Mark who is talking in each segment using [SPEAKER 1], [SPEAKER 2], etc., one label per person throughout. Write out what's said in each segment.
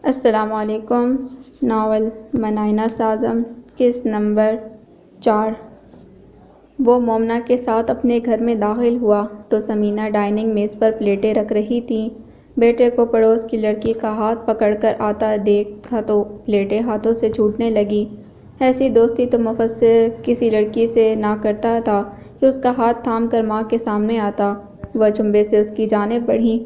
[SPEAKER 1] السلام علیکم۔ ناول منائنہ سازم قسط نمبر 4۔ وہ مومنہ کے ساتھ اپنے گھر میں داخل ہوا تو سمینہ ڈائننگ میز پر پلیٹیں رکھ رہی تھیں۔ بیٹے کو پڑوس کی لڑکی کا ہاتھ پکڑ کر آتا دیکھا تو پلیٹیں ہاتھوں سے چھوٹنے لگیں۔ ایسی دوستی تو مفسر کسی لڑکی سے نہ کرتا تھا کہ اس کا ہاتھ تھام کر ماں کے سامنے آتا۔ وہ چنبے سے اس کی جانب بڑھی۔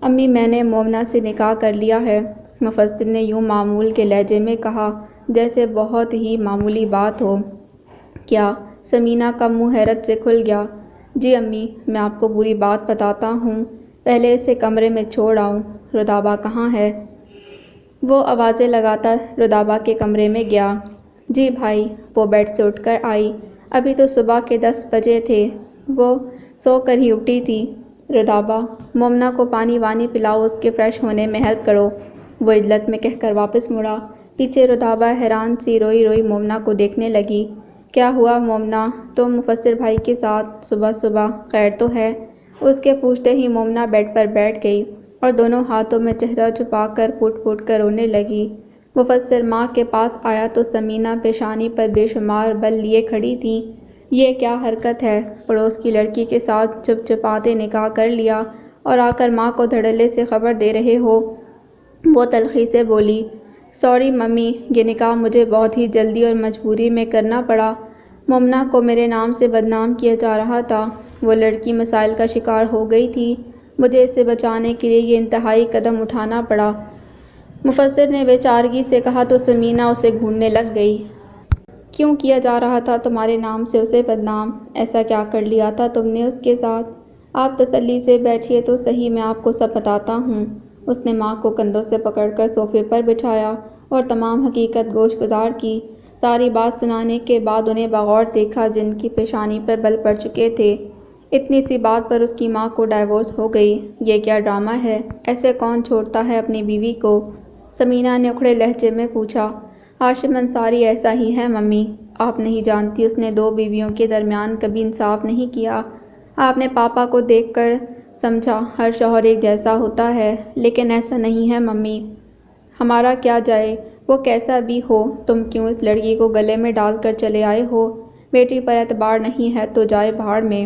[SPEAKER 1] امی، میں نے مومنہ سے نکاح کر لیا ہے، مفسر نے یوں معمول کے لہجے میں کہا جیسے بہت ہی معمولی بات ہو۔ کیا؟ سمینہ کا منہ حیرت سے کھل گیا۔ جی امی، میں آپ کو پوری بات بتاتا ہوں، پہلے اسے کمرے میں چھوڑ آؤں۔ رودابہ کہاں ہے؟ وہ آوازیں لگاتا رودابہ کے کمرے میں گیا۔ جی بھائی۔ وہ بیڈ سے اٹھ کر آئی۔ ابھی تو صبح کے 10 بجے تھے، وہ سو کر ہی اٹھی تھی۔ رودابہ، مومنہ کو پانی وانی پلاؤ، اس کے فریش ہونے میں ہیلپ کرو، وہ عجلت میں کہہ کر واپس مڑا۔ پیچھے رودابہ حیران سی روئی روئی مومنہ کو دیکھنے لگی۔ کیا ہوا مومنہ، تم مفسر بھائی کے ساتھ صبح صبح؟ خیر تو ہے؟ اس کے پوچھتے ہی مومنہ بیڈ پر بیٹھ گئی اور دونوں ہاتھوں میں چہرہ چھپا کر پھوٹ پھوٹ کر رونے لگی۔ مفسر ماں کے پاس آیا تو سمینہ پیشانی پر بے شمار بل لیے کھڑی تھی۔ یہ کیا حرکت ہے؟ پڑوس کی لڑکی کے ساتھ چپ چپاتے نکاح کر لیا اور آ کر ماں کو دھڑلے سے خبر دے رہے ہو؟ وہ تلخی سے بولی۔ سوری ممی، یہ نکاح مجھے بہت ہی جلدی اور مجبوری میں کرنا پڑا۔ مومنہ کو میرے نام سے بدنام کیا جا رہا تھا، وہ لڑکی مسائل کا شکار ہو گئی تھی، مجھے اسے بچانے کے لیے یہ انتہائی قدم اٹھانا پڑا، مفسر نے بے چارگی سے کہا تو سمینہ اسے گھونڈنے لگ گئی۔ کیوں کیا جا رہا تھا تمہارے نام سے اسے بدنام؟ ایسا کیا کر لیا تھا تم نے اس کے ساتھ؟ آپ تسلی سے بیٹھیے تو صحیح، میں آپ کو سب بتاتا ہوں۔ اس نے ماں کو کندھوں سے پکڑ کر صوفے پر بٹھایا اور تمام حقیقت گوش گزار کی۔ ساری بات سنانے کے بعد انہیں بغور دیکھا جن کی پیشانی پر بل پڑ چکے تھے۔ اتنی سی بات پر اس کی ماں کو ڈائیورس ہو گئی، یہ کیا ڈرامہ ہے؟ ایسے کون چھوڑتا ہے اپنی بیوی کو؟ سمینہ نے اکھڑے لہجے میں پوچھا۔ ہاشم انصاری ایسا ہی ہے ممی، آپ نہیں جانتی، اس نے 2 بیویوں کے درمیان کبھی انصاف نہیں کیا۔ آپ نے پاپا کو دیکھ کر سمجھا ہر شوہر ایک جیسا ہوتا ہے، لیکن ایسا نہیں ہے ممی۔ ہمارا کیا جائے، وہ کیسا بھی ہو، تم کیوں اس لڑکی کو گلے میں ڈال کر چلے آئے ہو؟ بیٹی پر اعتبار نہیں ہے تو جائے بھاڑ میں،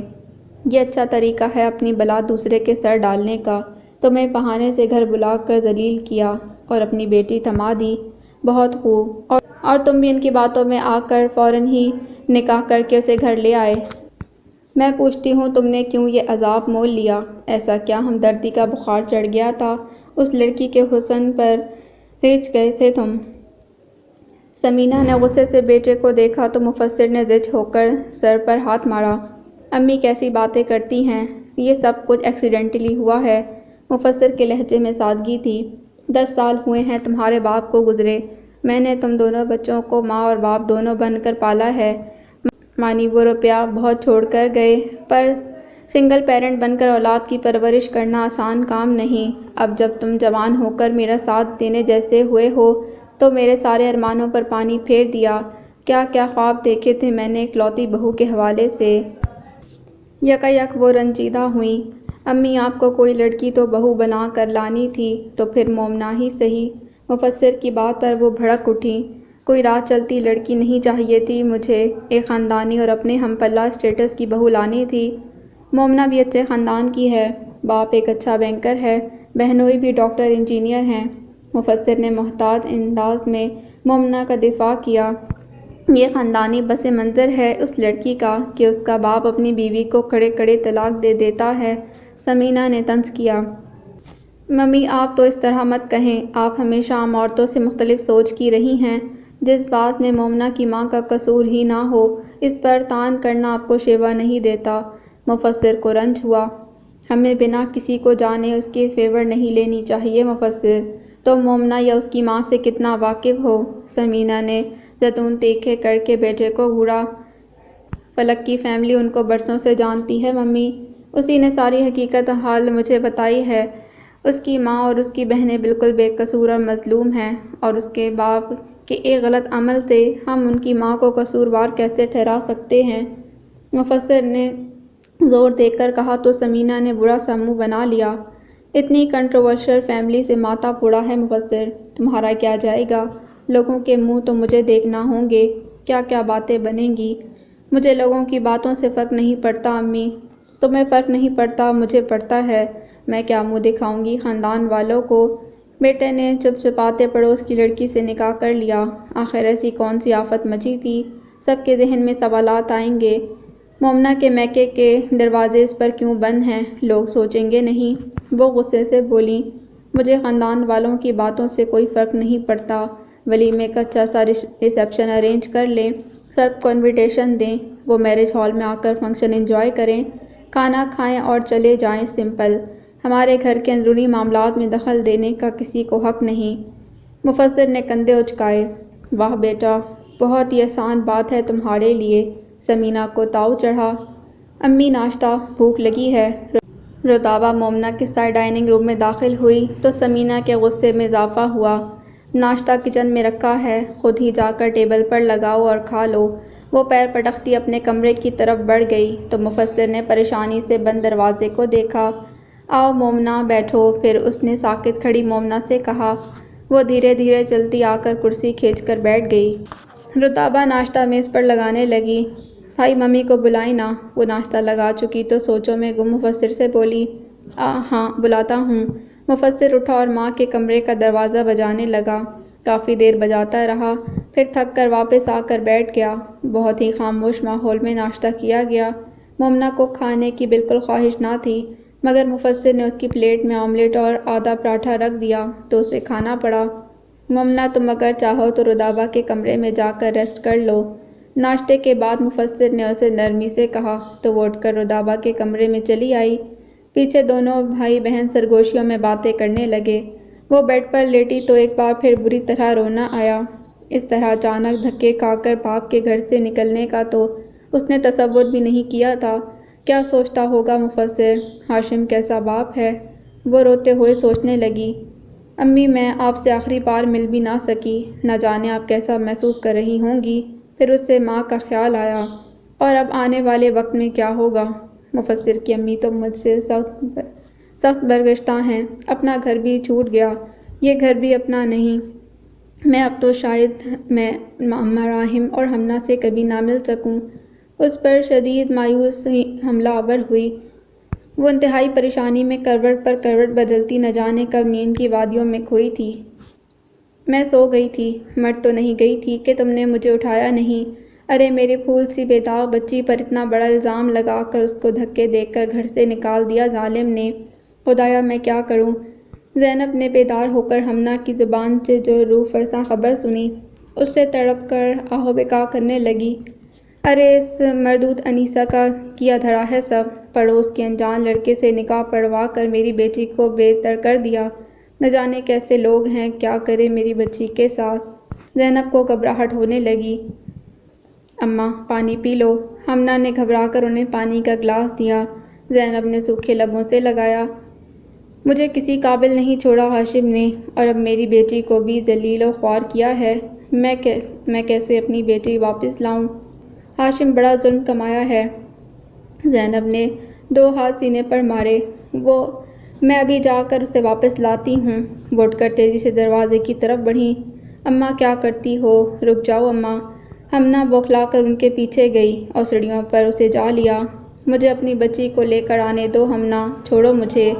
[SPEAKER 1] یہ اچھا طریقہ ہے اپنی بلا دوسرے کے سر ڈالنے کا؟ تمہیں بہانے سے گھر بلا کر ذلیل کیا اور اپنی بیٹی تھما دی، بہت خوب، اور تم بھی ان کی باتوں میں آ کر فوراً ہی نکاح کر کے اسے گھر لے آئے۔ میں پوچھتی ہوں تم نے کیوں یہ عذاب مول لیا؟ ایسا کیا ہمدردی کا بخار چڑھ گیا تھا؟ اس لڑکی کے حسن پر ریچھ گئے تھے تم؟ سمینہ نے غصے سے بیٹے کو دیکھا تو مفسر نے زچ ہو کر سر پر ہاتھ مارا۔ امی کیسی باتیں کرتی ہیں، یہ سب کچھ ایکسیڈنٹلی ہوا ہے، مفسر کے لہجے میں سادگی تھی۔ 10 سال ہوئے ہیں تمہارے باپ کو گزرے، میں نے تم دونوں بچوں کو ماں اور باپ دونوں بن کر پالا ہے۔ مانی وہ روپیہ بہت چھوڑ کر گئے، پر سنگل پیرنٹ بن کر اولاد کی پرورش کرنا آسان کام نہیں۔ اب جب تم جوان ہو کر میرا ساتھ دینے جیسے ہوئے ہو تو میرے سارے ارمانوں پر پانی پھیر دیا۔ کیا کیا خواب دیکھے تھے میں نے اکلوتی بہو کے حوالے سے؟ یکا یک وہ رنجیدہ ہوئیں۔ امی، آپ کو کوئی لڑکی تو بہو بنا کر لانی تھی، تو پھر مومنہ ہی سہی۔ مفسر کی بات پر وہ بھڑک اٹھیں۔ کوئی راہ چلتی لڑکی نہیں چاہیے تھی مجھے، ایک خاندانی اور اپنے ہم پلہ اسٹیٹس کی بہو لانی تھی۔ مومنہ بھی اچھے خاندان کی ہے، باپ ایک اچھا بینکر ہے، بہنوئی بھی ڈاکٹر انجینئر ہیں۔ مفسر نے محتاط انداز میں مومنہ کا دفاع کیا۔ یہ خاندانی پس منظر ہے اس لڑکی کا کہ اس کا باپ اپنی بیوی کو کھڑے کھڑے طلاق دے دیتا ہے۔ سمینہ نے طنز کیا۔ ممی، آپ تو اس طرح مت کہیں، آپ ہمیشہ عام عورتوں سے مختلف سوچ کی رہی ہیں۔ جس بات میں مومنہ کی ماں کا قصور ہی نہ ہو، اس پر طعن کرنا آپ کو شیوا نہیں دیتا۔ مفسر کو رنج ہوا۔ ہمیں بنا کسی کو جانے اس کے فیور نہیں لینی چاہیے مفسر، تم مومنہ یا اس کی ماں سے کتنا واقف ہو؟ سمینہ نے زیتون تیکھے کر کے بیٹے کو گھوڑا۔ فلک کی فیملی ان کو برسوں سے جانتی ہے ممی، اسی نے ساری حقیقت حال مجھے بتائی ہے۔ اس کی ماں اور اس کی بہنیں بالکل بے قصور اور مظلوم ہیں، اور اس کے باپ کے ایک غلط عمل سے ہم ان کی ماں کو قصوروار کیسے ٹھہرا سکتے ہیں؟ مفسر نے زور دے کر کہا تو سمینہ نے برا سا منہ بنا لیا۔ اتنی کنٹروورشل فیملی سے ماتا پوڑا ہے مفسر، تمہارا کیا جائے گا؟ لوگوں کے منہ تو مجھے دیکھنا ہوں گے، کیا کیا باتیں بنیں گی۔ مجھے لوگوں کی باتوں سے فرق نہیں پڑتا امی۔ تمہیں فرق نہیں پڑتا، مجھے پڑتا ہے۔ میں کیا منہ دکھاؤں گی خاندان والوں کو؟ بیٹے نے چپ چپاتے پڑوس کی لڑکی سے نکاح کر لیا۔ آخر ایسی کون سی آفت مچی تھی؟ سب کے ذہن میں سوالات آئیں گے۔ مومنہ کے میکے کے دروازے اس پر کیوں بند ہیں، لوگ سوچیں گے نہیں؟ وہ غصے سے بولیں، مجھے خاندان والوں کی باتوں سے کوئی فرق نہیں پڑتا۔ ولیمے کا اچھا سا ریسیپشن ارینج کر لیں، سب کو انویٹیشن دیں، وہ میرج ہال میں آ کر فنکشن انجوائے کریں، کھانا کھائیں اور چلے جائیں، سمپل۔ ہمارے گھر کے اندرونی معاملات میں دخل دینے کا کسی کو حق نہیں۔ مفسر نے کندھے اچکائے، واہ بیٹا، بہت ہی آسان بات ہے تمہارے لیے۔ ثمینہ کو تاؤ چڑھا، امی ناشتہ، بھوک لگی ہے۔ رتابہ مومنہ کے ساتھ ڈائننگ روم میں داخل ہوئی تو ثمینہ کے غصے میں اضافہ ہوا۔ ناشتہ کچن میں رکھا ہے، خود ہی جا کر ٹیبل پر لگاؤ اور کھا لو۔ وہ پیر پٹکتی اپنے کمرے کی طرف بڑھ گئی تو مفسر نے پریشانی سے بند دروازے کو دیکھا۔ آؤ مومنہ بیٹھو، پھر اس نے ساکت کھڑی مومنہ سے کہا۔ وہ دھیرے دھیرے چلتی آ کر کرسی کھینچ کر بیٹھ گئی۔ رتابہ ناشتہ میز پر لگانے لگی، بھائی ممی کو بلائیں نا۔ وہ ناشتہ لگا چکی تو سوچوں میں گم مفسر سے بولی، ہاں بلاتا ہوں۔ مفسر اٹھا اور ماں کے کمرے کا دروازہ بجانے لگا۔ کافی دیر بجاتا رہا، پھر تھک کر واپس آ کر بیٹھ گیا۔ بہت ہی خاموش ماحول میں ناشتہ کیا گیا۔ مومنہ کو کھانے کی بالکل خواہش نہ تھی، مگر مفسر نے اس کی پلیٹ میں آملیٹ اور آدھا پراٹھا رکھ دیا تو اسے کھانا پڑا۔ مومنہ تم اگر چاہو تو رتابہ کے کمرے میں جا کر ریسٹ کر لو۔ ناشتے کے بعد مفسر نے اسے نرمی سے کہا تو وہ اٹھ کر رتابہ کے کمرے میں چلی آئی۔ پیچھے دونوں بھائی بہن سرگوشیوں میں باتیں کرنے لگے۔ وہ بیڈ پر لیٹی تو ایک بار پھر بری طرح رونا آیا۔ اس طرح اچانک دھکے کھا کر باپ کے گھر سے نکلنے کا تو اس نے تصور بھی نہیں کیا تھا۔ کیا سوچتا ہوگا مفسر، ہاشم کیسا باپ ہے؟ وہ روتے ہوئے سوچنے لگی، امی میں آپ سے آخری بار مل بھی نہ سکی، نہ جانے آپ کیسا محسوس کر رہی ہوں گی۔ پھر اسے ماں کا خیال آیا، اور اب آنے والے وقت میں کیا ہوگا؟ مفسر کی امی تو مجھ سے سخت برگشتہ ہیں، اپنا گھر بھی چھوٹ گیا، یہ گھر بھی اپنا نہیں۔ میں اب تو شاید میں مراحم اور ہمنا سے کبھی نہ مل سکوں۔ اس پر شدید مایوسی حملہ آور ہوئی۔ وہ انتہائی پریشانی میں کروٹ پر کروٹ بدلتی نہ جانے کب نیند کی وادیوں میں کھوئی تھی۔ میں سو گئی تھی، مر تو نہیں گئی تھی کہ تم نے مجھے اٹھایا نہیں؟ ارے میری پھول سی بے داغ بچی پر اتنا بڑا الزام لگا کر اس کو دھکے دے کر گھر سے نکال دیا ظالم نے۔ خدایا میں کیا کروں؟ زینب نے بیدار ہو کر ہمنا کی زبان سے جو روح فرساں خبر سنی، اس سے تڑپ کر آہ و بکا کرنے لگی۔ ارے اس مردود انیسہ کا کیا دھرا ہے سب، پڑوس کے انجان لڑکے سے نکاح پڑھوا کر میری بیٹی کو بے در کر دیا۔ نہ جانے کیسے لوگ ہیں، کیا کرے میری بچی کے ساتھ؟ زینب کو گھبراہٹ ہونے لگی۔ اماں پانی پی لو۔ ہمنا نے گھبرا کر انہیں پانی کا گلاس دیا۔ زینب نے سوکھے لبوں سے لگایا، مجھے کسی قابل نہیں چھوڑا ہاشم نے، اور اب میری بیٹی کو بھی ذلیل و خوار کیا ہے۔ میں کیسے اپنی بیٹی واپس لاؤں؟ ہاشم بڑا ظلم کمایا ہے۔ زینب نے دو ہاتھ سینے پر مارے، میں ابھی جا کر اسے واپس لاتی ہوں۔ وہ اٹھ کر تیزی سے دروازے کی طرف بڑھیں۔ اماں کیا کرتی ہو؟ رک جاؤ اماں۔ ہمنا بوکھلا کر ان کے پیچھے گئی اور سیڑھیوں پر اسے جا لیا۔ مجھے اپنی بچی کو لے کر آنے دو ہمنا، چھوڑو مجھے۔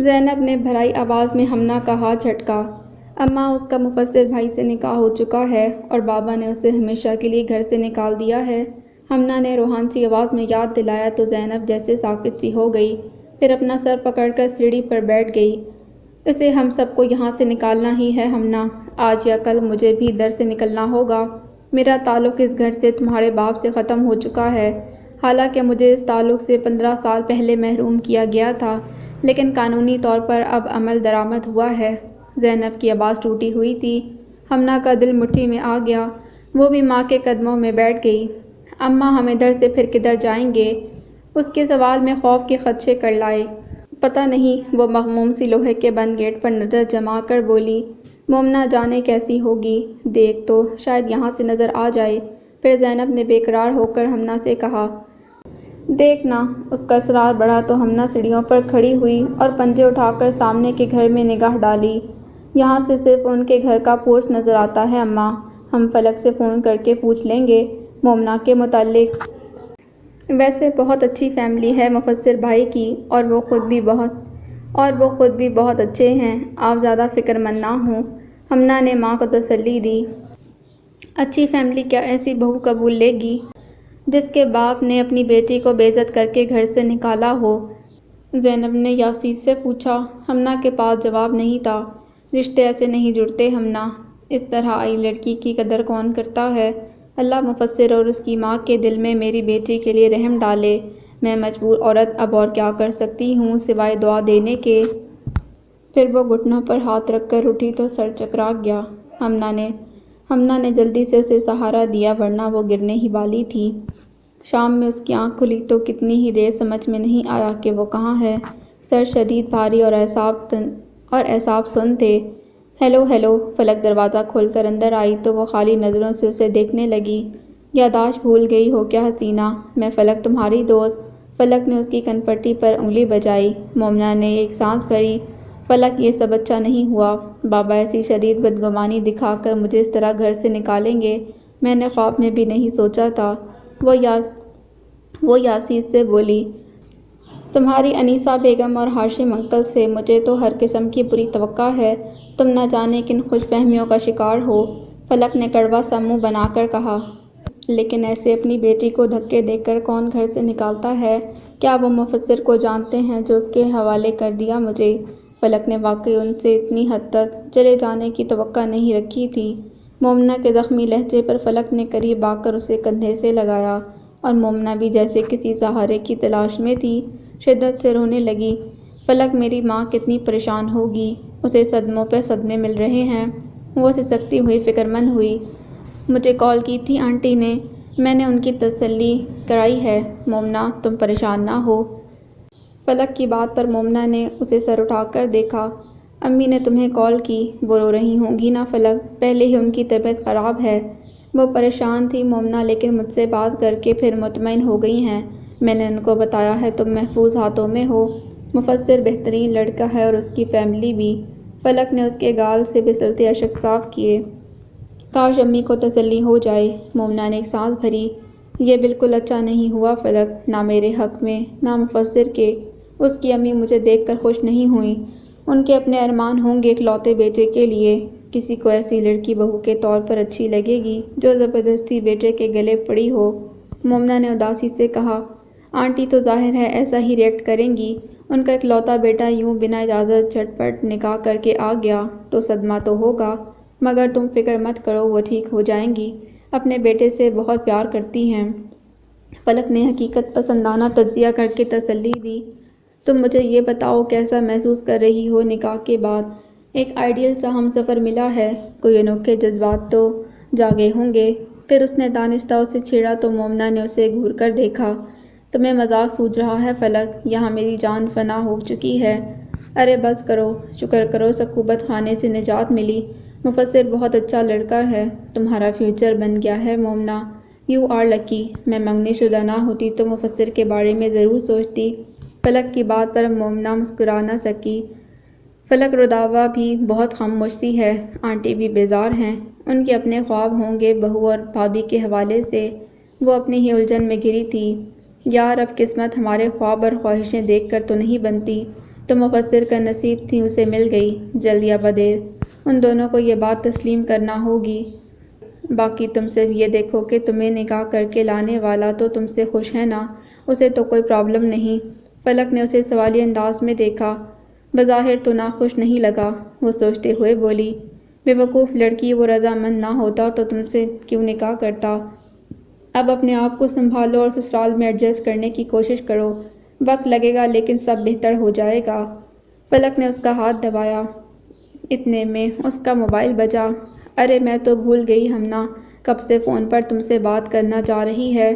[SPEAKER 1] زینب نے بھرائی آواز میں ہمنا کا ہاتھ جھٹکا۔ اماں اس کا مفسر بھائی سے نکاح ہو چکا ہے اور بابا نے اسے ہمیشہ کے لیے گھر سے نکال دیا ہے۔ ہمنا نے روحان سی آواز میں یاد دلایا تو زینب جیسے ساکت سی ہو گئی، پھر اپنا سر پکڑ کر سیڑھی پر بیٹھ گئی۔ اسے ہم سب کو یہاں سے نکالنا ہی ہے ہمنا، آج یا کل مجھے بھی در سے نکلنا ہوگا۔ میرا تعلق اس گھر سے تمہارے باپ سے ختم ہو چکا ہے، حالانکہ مجھے اس تعلق سے 15 سال پہلے محروم کیا گیا تھا، لیکن قانونی طور پر اب عمل درآمد ہوا ہے۔ زینب کی آواز ٹوٹی ہوئی تھی۔ ہمنا کا دل مٹھی میں آ گیا، وہ بھی ماں کے قدموں میں بیٹھ گئی۔ اماں ہم ادھر سے پھر کدھر جائیں گے؟ اس کے سوال میں خوف کے خدشے کر لائے۔ پتہ نہیں، وہ مغموم سی لوہے کے بند گیٹ پر نظر جما کر بولی، مومنہ جانے کیسی ہوگی، دیکھ تو، شاید یہاں سے نظر آ جائے۔ پھر زینب نے بے قرار ہو کر ہمنا سے کہا، دیکھنا، اس کا اصرار بڑھا تو ہمنا سیڑھیوں پر کھڑی ہوئی اور پنجے اٹھا کر سامنے کے گھر میں نگاہ ڈالی۔ یہاں سے صرف ان کے گھر کا پورچ نظر آتا ہے اماں، ہم فلک سے فون کر کے پوچھ لیں گے مومنہ کے متعلق۔ ویسے بہت اچھی فیملی ہے مفسر بھائی کی، اور وہ خود بھی بہت اچھے ہیں، آپ زیادہ فکر مند نہ ہوں، ہمنا نے ماں کو تسلی دی۔ اچھی فیملی کیا ایسی بہو قبول لے گی جس کے باپ نے اپنی بیٹی کو بے عزت کر کے گھر سے نکالا ہو؟ زینب نے یاسیر سے پوچھا۔ ہمنا کے پاس جواب نہیں تھا۔ رشتے ایسے نہیں جڑتے ہمنا، اس طرح آئی لڑکی کی قدر کون کرتا ہے؟ اللہ مفسر اور اس کی ماں کے دل میں میری بیٹی کے لیے رحم ڈالے، میں مجبور عورت اب اور کیا کر سکتی ہوں سوائے دعا دینے کے۔ پھر وہ گھٹنوں پر ہاتھ رکھ کر اٹھی تو سر چکرا گیا۔ ہمنا نے جلدی سے اسے سہارا دیا ورنہ وہ گرنے ہی والی تھی۔ شام میں اس کی آنکھ کھلی تو کتنی ہی دیر سمجھ میں نہیں آیا کہ وہ کہاں ہے۔ سر شدید بھاری اور اعصاب سن تھے۔ ہیلو ہیلو، فلک دروازہ کھول کر اندر آئی تو وہ خالی نظروں سے اسے دیکھنے لگی۔ یادداشت بھول گئی ہو کیا حسینہ، میں فلک تمہاری دوست۔ فلک نے اس کی کن پٹی پر انگلی بجائی۔ مومنہ نے ایک سانس بھری۔ فلک یہ سب اچھا نہیں ہوا، بابا ایسی شدید بدگمانی دکھا کر مجھے اس طرح گھر سے نکالیں گے، میں نے خواب میں بھی نہیں سوچا تھا۔ وہ یاسیر سے بولی، تمہاری انیسہ بیگم اور ہاشم انکل سے مجھے تو ہر قسم کی بری توقع ہے، تم نہ جانے کن خوش فہمیوں کا شکار ہو۔ فلک نے کڑوا سا منہ بنا کر کہا۔ لیکن ایسے اپنی بیٹی کو دھکے دے کر کون گھر سے نکالتا ہے؟ کیا وہ مفسر کو جانتے ہیں جو اس کے حوالے کر دیا مجھے؟ فلک نے واقعی ان سے اتنی حد تک چلے جانے کی توقع نہیں رکھی تھی۔ مومنہ کے زخمی لہجے پر فلک نے قریب آ کر اسے کندھے سے لگایا، اور مومنہ بھی جیسے کسی سہارے کی تلاش میں تھی، شدت سے رونے لگی۔ فلک، میری ماں کتنی پریشان ہوگی، اسے صدموں پہ صدمے مل رہے ہیں۔ وہ سسکتی ہوئی فکر مند ہوئی۔ مجھے کال کی تھی آنٹی نے، میں نے ان کی تسلی کرائی ہے، مومنہ تم پریشان نہ ہو۔ فلک کی بات پر مومنہ نے اسے سر اٹھا کر دیکھا۔ امی نے تمہیں کال کی، وہ رو رہی ہوں گی نا فلک، پہلے ہی ان کی طبیعت خراب ہے۔ وہ پریشان تھی مومنہ، لیکن مجھ سے بات کر کے پھر مطمئن ہو گئی ہیں، میں نے ان کو بتایا ہے تم محفوظ ہاتھوں میں ہو۔ مفسر بہترین لڑکا ہے اور اس کی فیملی بھی۔ فلک نے اس کے گال سے پھسلتے اشک صاف کیے۔ کاش امی کو تسلی ہو جائے۔ مومنہ نے ایک سانس بھری۔ یہ بالکل اچھا نہیں ہوا فلک، نہ میرے حق میں نہ مفسر کے۔ اس کی امی مجھے دیکھ کر خوش نہیں ہوئیں، ان کے اپنے ارمان ہوں گے اکلوتے بیٹے کے لیے، کسی کو ایسی لڑکی بہو کے طور پر اچھی لگے گی جو زبردستی بیٹے کے گلے پڑی ہو۔ مومنہ نے اداسی سے کہا، آنٹی تو ظاہر ہے ایسا ہی ریئیکٹ کریں گی، ان کا اکلوتا بیٹا یوں بنا اجازت جھٹ پٹ نکاح کر کے آ گیا تو صدمہ تو ہوگا، مگر تم فکر مت کرو وہ ٹھیک ہو جائیں گی، اپنے بیٹے سے بہت پیار کرتی ہیں۔ فلک نے حقیقت پسندانہ تجزیہ کر کے تسلی دی۔ تم مجھے یہ بتاؤ کیسا محسوس کر رہی ہو نکاح کے بعد؟ ایک آئیڈیل سا ہم سفر ملا ہے، کوئی انوکھے جذبات تو جاگے ہوں گے۔ پھر اس نے دانستہ اسے چھیڑا تو مومنہ نے اسے گھور کر دیکھا۔ تمہیں مذاق سوجھ رہا ہے فلک، یہاں میری جان فنا ہو چکی ہے۔ ارے بس کرو، شکر کرو سکوبت خانے سے نجات ملی، مفسر بہت اچھا لڑکا ہے، تمہارا فیوچر بن گیا ہے مومنہ، یو آر لکی، میں منگنی شدہ نہ ہوتی تو مفسر کے بارے میں ضرور سوچتی۔ فلک کی بات پر مومنہ مسکرا نہ سکی۔ فلک رودابہ بھی بہت خاموش سی ہے، آنٹی بھی بیزار ہیں، ان کے اپنے خواب ہوں گے بہو اور بھابھی کے حوالے سے، وہ اپنی ہی الجھن میں گھری تھی۔ یار اب قسمت ہمارے خواب اور خواہشیں دیکھ کر تو نہیں بنتی، تو مفسر کا نصیب تھی اسے مل گئی، جلد یا بدیر ان دونوں کو یہ بات تسلیم کرنا ہوگی۔ باقی تم صرف یہ دیکھو کہ تمہیں نکاح کر کے لانے والا تو تم سے خوش ہے نا، اسے تو کوئی پرابلم نہیں۔ فلک نے اسے سوالی انداز میں دیکھا۔ بظاہر تو ناخوش نہیں لگا، وہ سوچتے ہوئے بولی، بے وقوف لڑکی، وہ رضامند نہ ہوتا تو تم سے کیوں نکاح کرتا؟ اب اپنے آپ کو سنبھالو اور سسرال میں ایڈجسٹ کرنے کی کوشش کرو، وقت لگے گا لیکن سب بہتر ہو جائے گا۔ فلک نے اس کا ہاتھ دبایا۔ اتنے میں اس کا موبائل بجا۔ ارے میں تو بھول گئی ہمنا کب سے فون پر تم سے بات کرنا چاہ رہی ہے۔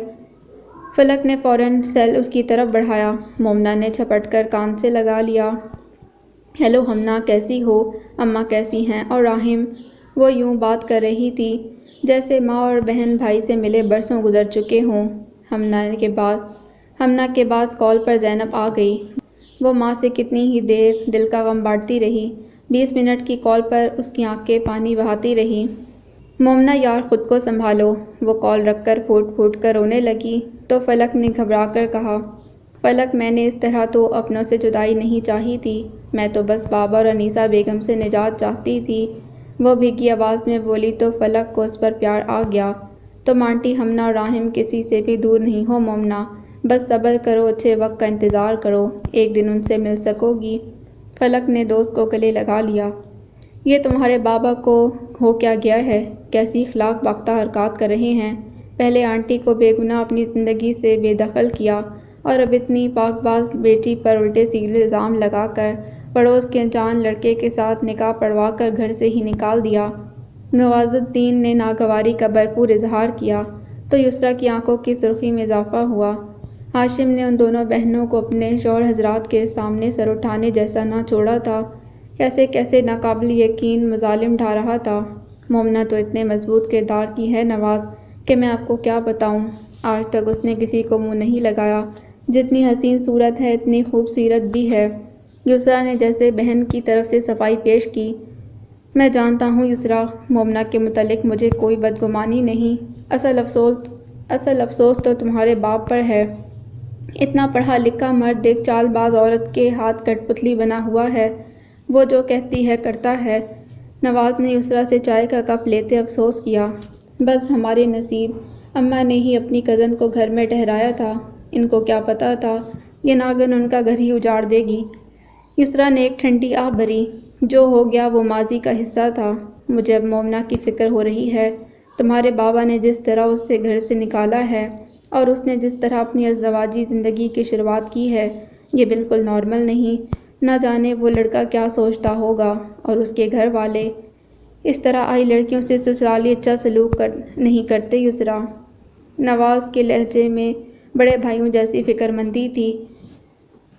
[SPEAKER 1] فلک نے فوراً سیل اس کی طرف بڑھایا۔ مومنہ نے جھپٹ کر کان سے لگا لیا۔ ہیلو ہمنا، کیسی ہو؟ اماں کیسی ہیں اور راحم؟ وہ یوں بات کر رہی تھی جیسے ماں اور بہن بھائی سے ملے برسوں گزر چکے ہوں۔ ہمنا کے بعد کال پر زینب آ گئی۔ وہ ماں سے کتنی ہی دیر دل کا غم بانٹتی رہی۔ 20 منٹ کی کال پر اس کی آنکھیں پانی بہاتی رہیں۔ مومنہ یار خود کو سنبھالو۔ وہ کال رکھ کر پھوٹ پھوٹ کر رونے لگی تو فلک نے گھبرا کر کہا، فلک میں نے اس طرح تو اپنوں سے جدائی نہیں چاہی تھی، میں تو بس بابا اور انیسہ بیگم سے نجات چاہتی تھی۔ وہ بھیگی آواز میں بولی تو فلک کو اس پر پیار آ گیا۔ تم آنٹی ہمنا اور راحم کسی سے بھی دور نہیں ہو مومنہ، بس صبر کرو، اچھے وقت کا انتظار کرو، ایک دن ان سے مل سکو گی۔ فلک نے دوست کو گلے لگا لیا۔ یہ تمہارے بابا کو ہو کیا گیا ہے؟ کیسی اخلاق باختہ حرکات کر رہے ہیں؟ پہلے آنٹی کو بے گناہ اپنی زندگی سے بے دخل کیا اور اب اتنی پاک باز بیٹی پر الٹے سیدھے الزام لگا کر پڑوس کے انجان لڑکے کے ساتھ نکاح پڑھوا کر گھر سے ہی نکال دیا۔ نواز الدین نے ناگواری کا بھرپور اظہار کیا تو یسریٰ کی آنکھوں کی سرخی میں اضافہ ہوا۔ ہاشم نے ان دونوں بہنوں کو اپنے شوہر حضرات کے سامنے سر اٹھانے جیسا نہ چھوڑا تھا۔ کیسے کیسے ناقابل یقین مظالم ڈھا رہا تھا۔ مومنہ تو اتنے مضبوط کردار کی ہے نواز کہ میں آپ کو کیا بتاؤں، آج تک اس نے کسی کو منہ نہیں لگایا، جتنی حسین صورت ہے اتنی خوب سیرت بھی ہے۔ یسریٰ نے جیسے بہن کی طرف سے صفائی پیش کی، میں جانتا ہوں یسریٰ، مومنہ کے متعلق مجھے کوئی بدگمانی نہیں، اصل افسوس تو تمہارے باپ پر ہے۔ اتنا پڑھا لکھا مرد ایک چال باز عورت کے ہاتھ کٹ پتلی بنا ہوا ہے، وہ جو کہتی ہے کرتا ہے۔ نواز نے یسریٰ سے چائے کا کپ لیتے افسوس کیا، بس ہمارے نصیب، اماں نے ہی اپنی کزن کو گھر میں ٹھہرایا تھا، ان کو کیا پتہ تھا یہ ناگن ان کا گھر ہی اجاڑ دے گی۔ یسریٰ نے ایک ٹھنڈی آہ بھری، جو ہو گیا وہ ماضی کا حصہ تھا، مجھے اب مومنہ کی فکر ہو رہی ہے۔ تمہارے بابا نے جس طرح اسے گھر سے نکالا ہے اور اس نے جس طرح اپنی ازدواجی زندگی کی شروعات کی ہے، یہ بالکل نارمل نہیں۔ نہ جانے وہ لڑکا کیا سوچتا ہوگا اور اس کے گھر والے۔ اس طرح آئی لڑکیوں سے سسرالی اچھا سلوک نہیں کرتے یسریٰ۔ نواز کے لہجے میں بڑے بھائیوں جیسی فکر مندی تھی۔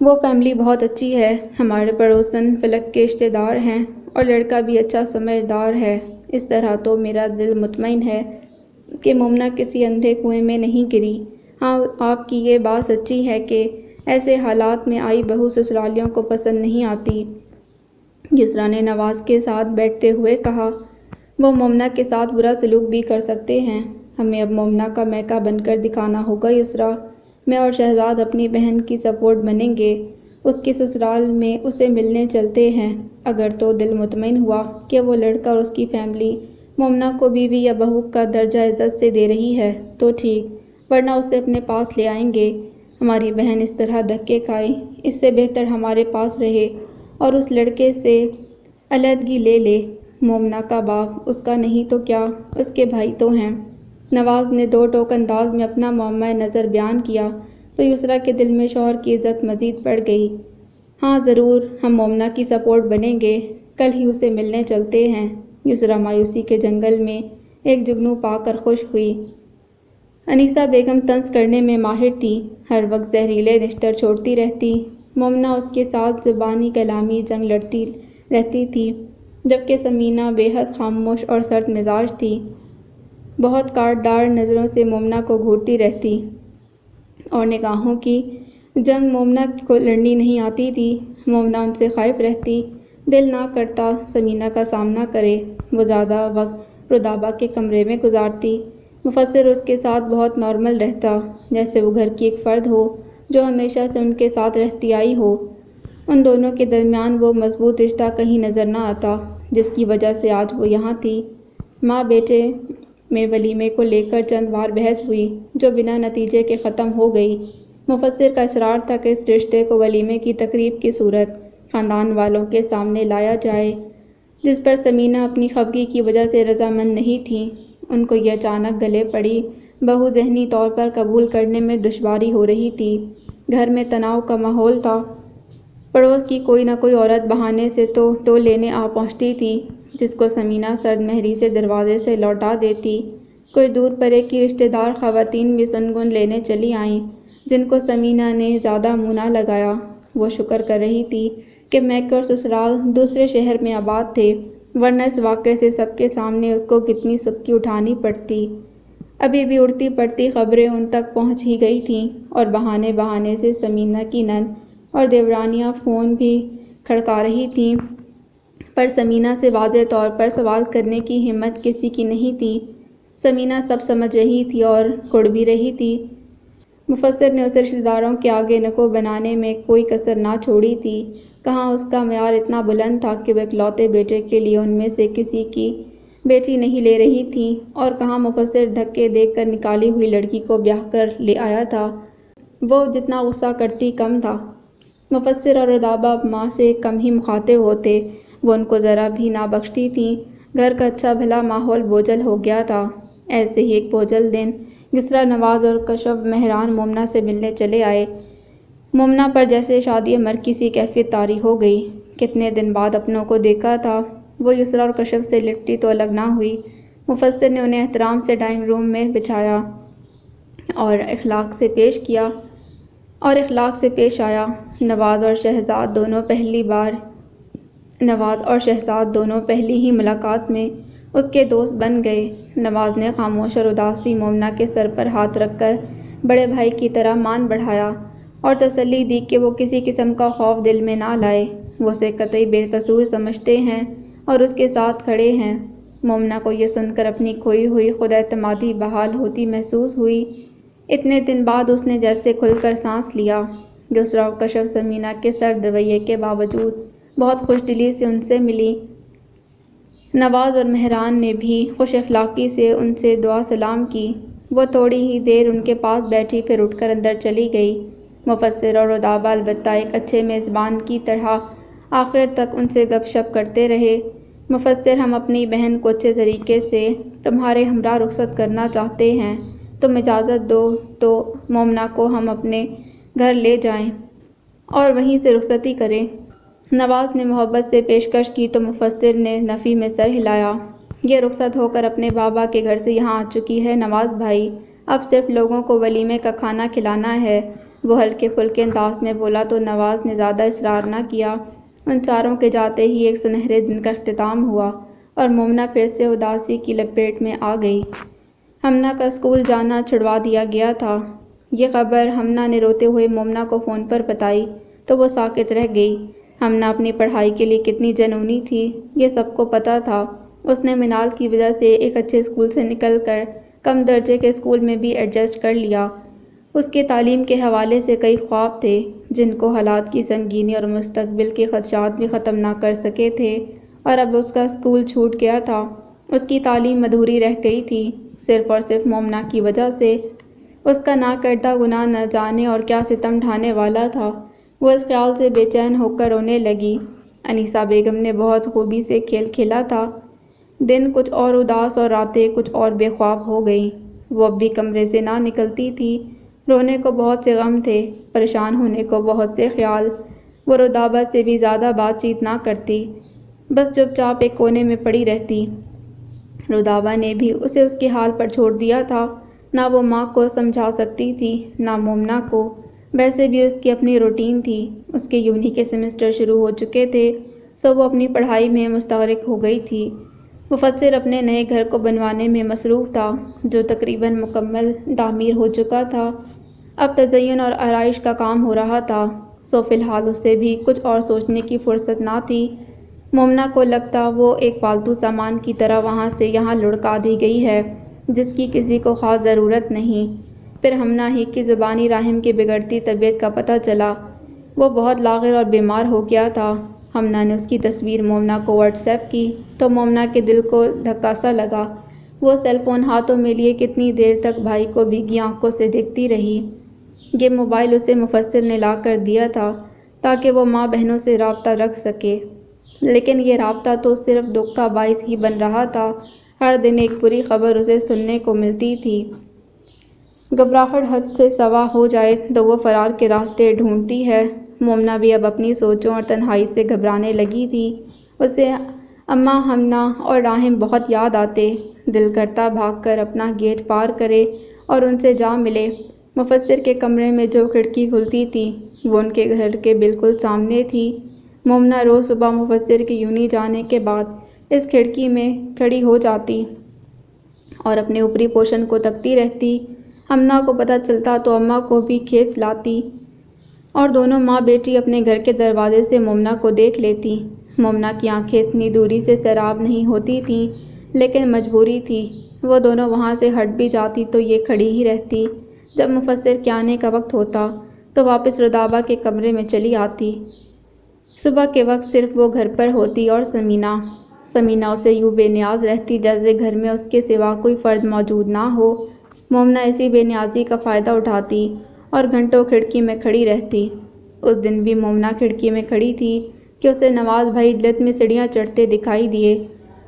[SPEAKER 1] وہ فیملی بہت اچھی ہے، ہمارے پڑوسن فلک کے رشتہ دار ہیں اور لڑکا بھی اچھا سمجھدار ہے۔ اس طرح تو میرا دل مطمئن ہے کہ مومنہ کسی اندھے کنویں میں نہیں گری۔ ہاں آپ کی یہ بات سچی ہے کہ ایسے حالات میں آئی بہو سسرالیوں کو پسند نہیں آتی۔ یسریٰ نے نواز کے ساتھ بیٹھتے ہوئے کہا، وہ مومنہ کے ساتھ برا سلوک بھی کر سکتے ہیں، ہمیں اب مومنہ کا میکا بن کر دکھانا ہوگا یسریٰ۔ میں اور شہزاد اپنی بہن کی سپورٹ بنیں گے، اس کے سسرال میں اسے ملنے چلتے ہیں، اگر تو دل مطمئن ہوا کہ وہ لڑکا اور اس کی فیملی مومنہ کو بیوی یا بہو کا درجہ عزت سے دے رہی ہے تو ٹھیک، ورنہ اسے اپنے پاس لے آئیں گے۔ ہماری بہن اس طرح دھکے کھائے، اس سے بہتر ہمارے پاس رہے اور اس لڑکے سے علیحدگی لے لے۔ مومنہ کا باپ اس کا نہیں تو کیا، اس کے بھائی تو ہیں۔ نواز نے دو ٹوک انداز میں اپنا معمۂ نظر بیان کیا تو یسریٰ کے دل میں شوہر کی عزت مزید بڑھ گئی۔ ہاں ضرور، ہم مومنہ کی سپورٹ بنیں گے، کل ہی اسے ملنے چلتے ہیں۔ یسریٰ مایوسی کے جنگل میں ایک جگنو پا کر خوش ہوئی۔ انیسہ بیگم طنز کرنے میں ماہر تھی، ہر وقت زہریلے نشتر چھوڑتی رہتی۔ مومنہ اس کے ساتھ زبانی کلامی جنگ لڑتی رہتی تھی، جبکہ ثمینہ بے حد خاموش اور سرد مزاج تھی، بہت کاٹدار نظروں سے مومنہ کو گھورتی رہتی اور نگاہوں کی جنگ مومنہ کو لڑنی نہیں آتی تھی۔ مومنہ ان سے خائف رہتی، دل نہ کرتا ثمینہ کا سامنا کرے، وہ زیادہ وقت رودابہ کے کمرے میں گزارتی۔ مفسر اس کے ساتھ بہت نارمل رہتا، جیسے وہ گھر کی ایک فرد ہو جو ہمیشہ سے ان کے ساتھ رہتی آئی ہو۔ ان دونوں کے درمیان وہ مضبوط رشتہ کہیں نظر نہ آتا جس کی وجہ سے آج وہ یہاں تھی۔ ماں بیٹے میں ولیمے کو لے کر چند بار بحث ہوئی جو بنا نتیجے کے ختم ہو گئی۔ مفسر کا اصرار تھا کہ اس رشتے کو ولیمے کی تقریب کی صورت خاندان والوں کے سامنے لایا جائے، جس پر ثمینہ اپنی خفگی کی وجہ سے رضامند نہیں تھیں۔ ان کو یہ اچانک گلے پڑی بہو ذہنی طور پر قبول کرنے میں دشواری ہو رہی تھی۔ گھر میں تناؤ کا ماحول تھا، پڑوس کی کوئی نہ کوئی عورت بہانے سے تو ٹول لینے آ پہنچتی تھی، جس کو ثمینہ سرد مہری سے دروازے سے لوٹا دیتی۔ کوئی دور پرے کی رشتہ دار خواتین بھی سنگن لینے چلی آئیں، جن کو ثمینہ نے زیادہ منہ نہ لگایا۔ وہ شکر کر رہی تھی کہ میکے اور سسرال دوسرے شہر میں آباد تھے، ورنہ اس واقعے سے سب کے سامنے اس کو کتنی سبکی اٹھانی پڑتی۔ ابھی بھی اڑتی پڑتی خبریں ان تک پہنچ ہی گئی تھیں اور بہانے بہانے سے سمینہ کی نند اور دیورانیاں فون بھی کھڑکا رہی تھیں، پر سمینہ سے واضح طور پر سوال کرنے کی ہمت کسی کی نہیں تھی۔ سمینہ سب سمجھ رہی تھی اور کڑ بھی رہی تھی۔ مفسر نے اسے رشتہ داروں کے آگے نکو بنانے میں کوئی کسر نہ چھوڑی تھی۔ کہاں اس کا معیار اتنا بلند تھا کہ وہ اکلوتے بیٹے کے لیے ان میں سے کسی کی بیٹی نہیں لے رہی تھی، اور کہاں مفسر دھکے دیکھ کر نکالی ہوئی لڑکی کو بیاہ کر لے آیا تھا۔ وہ جتنا غصہ کرتی کم تھا۔ مفسر اور رودابہ ماں سے کم ہی مخاطب ہوتے، وہ ان کو ذرا بھی نہ بخشتی تھیں۔ گھر کا اچھا بھلا ماحول بوجھل ہو گیا تھا۔ ایسے ہی ایک بوجھل دن یسریٰ، نواز اور کشف مہران مومنہ سے ملنے چلے آئے۔ مومنہ پر جیسے شادی امر کی سی کیفیت طاری ہو گئی۔ کتنے دن بعد اپنوں کو دیکھا تھا۔ وہ یسریٰ اور کشف سے لپٹی تو الگ نہ ہوئی۔ مفسر نے انہیں احترام سے ڈائننگ روم میں بٹھایا اور اخلاق سے پیش آیا۔ نواز اور شہزاد دونوں پہلی ہی ملاقات میں اس کے دوست بن گئے۔ نواز نے خاموش اور اداسی مومنہ کے سر پر ہاتھ رکھ کر بڑے بھائی کی طرح مان بڑھایا اور تسلی دی کہ وہ کسی قسم کا خوف دل میں نہ لائے، وہ اسے قطعی بے قصور سمجھتے ہیں اور اس کے ساتھ کھڑے ہیں۔ مومنہ کو یہ سن کر اپنی کھوئی ہوئی خود اعتمادی بحال ہوتی محسوس ہوئی۔ اتنے دن بعد اس نے جیسے کھل کر سانس لیا۔ یسریٰ اور کشف سمینہ کے سرد رویے کے باوجود بہت خوش دلی سے ان سے ملی۔ نواز اور مہران نے بھی خوش اخلاقی سے ان سے دعا سلام کی۔ وہ تھوڑی ہی دیر ان کے پاس بیٹھی، پھر اٹھ کر اندر چلی گئی۔ مفسر اور رودابہ البتہ ایک اچھے میزبان کی طرح آخر تک ان سے گپ شپ کرتے رہے۔ مفسر، ہم اپنی بہن کو اچھے طریقے سے تمہارے ہمراہ رخصت کرنا چاہتے ہیں، تم اجازت دو تو مومنہ کو ہم اپنے گھر لے جائیں اور وہیں سے رخصتی کریں۔ نواز نے محبت سے پیشکش کی تو مفسر نے نفی میں سر ہلایا۔ یہ رخصت ہو کر اپنے بابا کے گھر سے یہاں آ چکی ہے نواز بھائی، اب صرف لوگوں کو ولیمے کا کھانا کھلانا ہے۔ وہ ہلکے پھلکے انداز میں بولا تو نواز نے زیادہ اصرار نہ کیا۔ ان چاروں کے جاتے ہی ایک سنہرے دن کا اختتام ہوا اور مومنہ پھر سے اداسی کی لپیٹ میں آ گئی۔ ہمنہ کا اسکول جانا چھڑوا دیا گیا تھا۔ یہ خبر ہمنہ نے روتے ہوئے مومنہ کو فون پر بتائی تو وہ ساکت رہ گئی۔ ہمنہ اپنی پڑھائی کے لیے کتنی جنونی تھی، یہ سب کو پتہ تھا۔ اس نے منال کی وجہ سے ایک اچھے اسکول سے نکل کر کم درجے کے اسکول میں بھی ایڈجسٹ کر لیا۔ اس کے تعلیم کے حوالے سے کئی خواب تھے جن کو حالات کی سنگینی اور مستقبل کے خدشات بھی ختم نہ کر سکے تھے، اور اب اس کا اسکول چھوٹ گیا تھا۔ اس کی تعلیم ادھوری رہ گئی تھی، صرف اور صرف مومنہ کی وجہ سے۔ اس کا نہ کردہ گناہ نہ جانے اور کیا ستم ڈھانے والا تھا۔ وہ اس خیال سے بے چین ہو کر رونے لگی۔ انیسہ بیگم نے بہت خوبی سے کھیل کھیلا تھا۔ دن کچھ اور اداس اور راتیں کچھ اور بے خواب ہو گئیں۔ وہ اب بھی کمرے سے نہ نکلتی تھی۔ رونے کو بہت سے غم تھے، پریشان ہونے کو بہت سے خیال۔ وہ رودابہ سے بھی زیادہ بات چیت نہ کرتی، بس چپ چاپ ایک کونے میں پڑی رہتی۔ رودابہ نے بھی اسے اس کے حال پر چھوڑ دیا تھا۔ نہ وہ ماں کو سمجھا سکتی تھی، نہ مومنہ کو۔ ویسے بھی اس کی اپنی روٹین تھی۔ اس کے یونی کے سیمسٹر شروع ہو چکے تھے، سو وہ اپنی پڑھائی میں مستغرق ہو گئی تھی۔ مفسر اپنے نئے گھر کو بنوانے میں مصروف تھا، جو تقریباً مکمل تعمیر ہو چکا تھا۔ اب تزئین اور آرائش کا کام ہو رہا تھا، سو فی الحال اسے بھی کچھ اور سوچنے کی فرصت نہ تھی۔ مومنہ کو لگتا وہ ایک فالتو سامان کی طرح وہاں سے یہاں لڑکا دی گئی ہے، جس کی کسی کو خاص ضرورت نہیں۔ پھر ہمنہ ہی کی زبانی راحم کی بگڑتی طبیعت کا پتہ چلا۔ وہ بہت لاغر اور بیمار ہو گیا تھا۔ ہمنہ نے اس کی تصویر مومنہ کو واٹس ایپ کی تو مومنہ کے دل کو دھکا سا لگا۔ وہ سیل فون ہاتھوں میں لیے کتنی دیر تک بھائی کو بھیگی آنکھوں سے دیکھتی رہی۔ یہ موبائل اسے مفسر نے لا کر دیا تھا تاکہ وہ ماں بہنوں سے رابطہ رکھ سکے، لیکن یہ رابطہ تو صرف دکھ کا باعث ہی بن رہا تھا۔ ہر دن ایک بری خبر اسے سننے کو ملتی تھی۔ گھبراہٹ حد سے سوا ہو جائے تو وہ فرار کے راستے ڈھونڈتی ہے۔ مومنہ بھی اب اپنی سوچوں اور تنہائی سے گھبرانے لگی تھی۔ اسے اماں ہمنہ اور راحم بہت یاد آتے۔ دل کرتا بھاگ کر اپنا گیٹ پار کرے اور ان سے جا ملے۔ مفسر کے کمرے میں جو کھڑکی کھلتی تھی وہ ان کے گھر کے بالکل سامنے تھی۔ مومنہ روز صبح مفسر کے یونی جانے کے بعد اس کھڑکی میں کھڑی ہو جاتی اور اپنے اوپری پوشن کو تکتی رہتی۔ ہمنا کو پتہ چلتا تو اماں کو بھی کھینچ لاتی اور دونوں ماں بیٹی اپنے گھر کے دروازے سے مومنا کو دیکھ لیتی۔ مومنا کی آنکھیں اتنی دوری سے سیراب نہیں ہوتی تھیں، لیکن مجبوری تھی۔ وہ دونوں وہاں سے ہٹ بھی جاتی تو یہ کھڑی ہی رہتی۔ جب مفسر کے آنے کا وقت ہوتا تو واپس رودابہ کے کمرے میں چلی آتی۔ صبح کے وقت صرف وہ گھر پر ہوتی اور سمینہ اسے یوں بے نیاز رہتی جیسے گھر میں اس کے سوا کوئی فرد موجود نہ ہو۔ مومنا اسی بے نیازی کا فائدہ اٹھاتی اور گھنٹوں کھڑکی میں کھڑی رہتی۔ اس دن بھی مومنا کھڑکی میں کھڑی تھی کہ اسے نواز بھائی جلد میں سیڑھیاں چڑھتے دکھائی دیے۔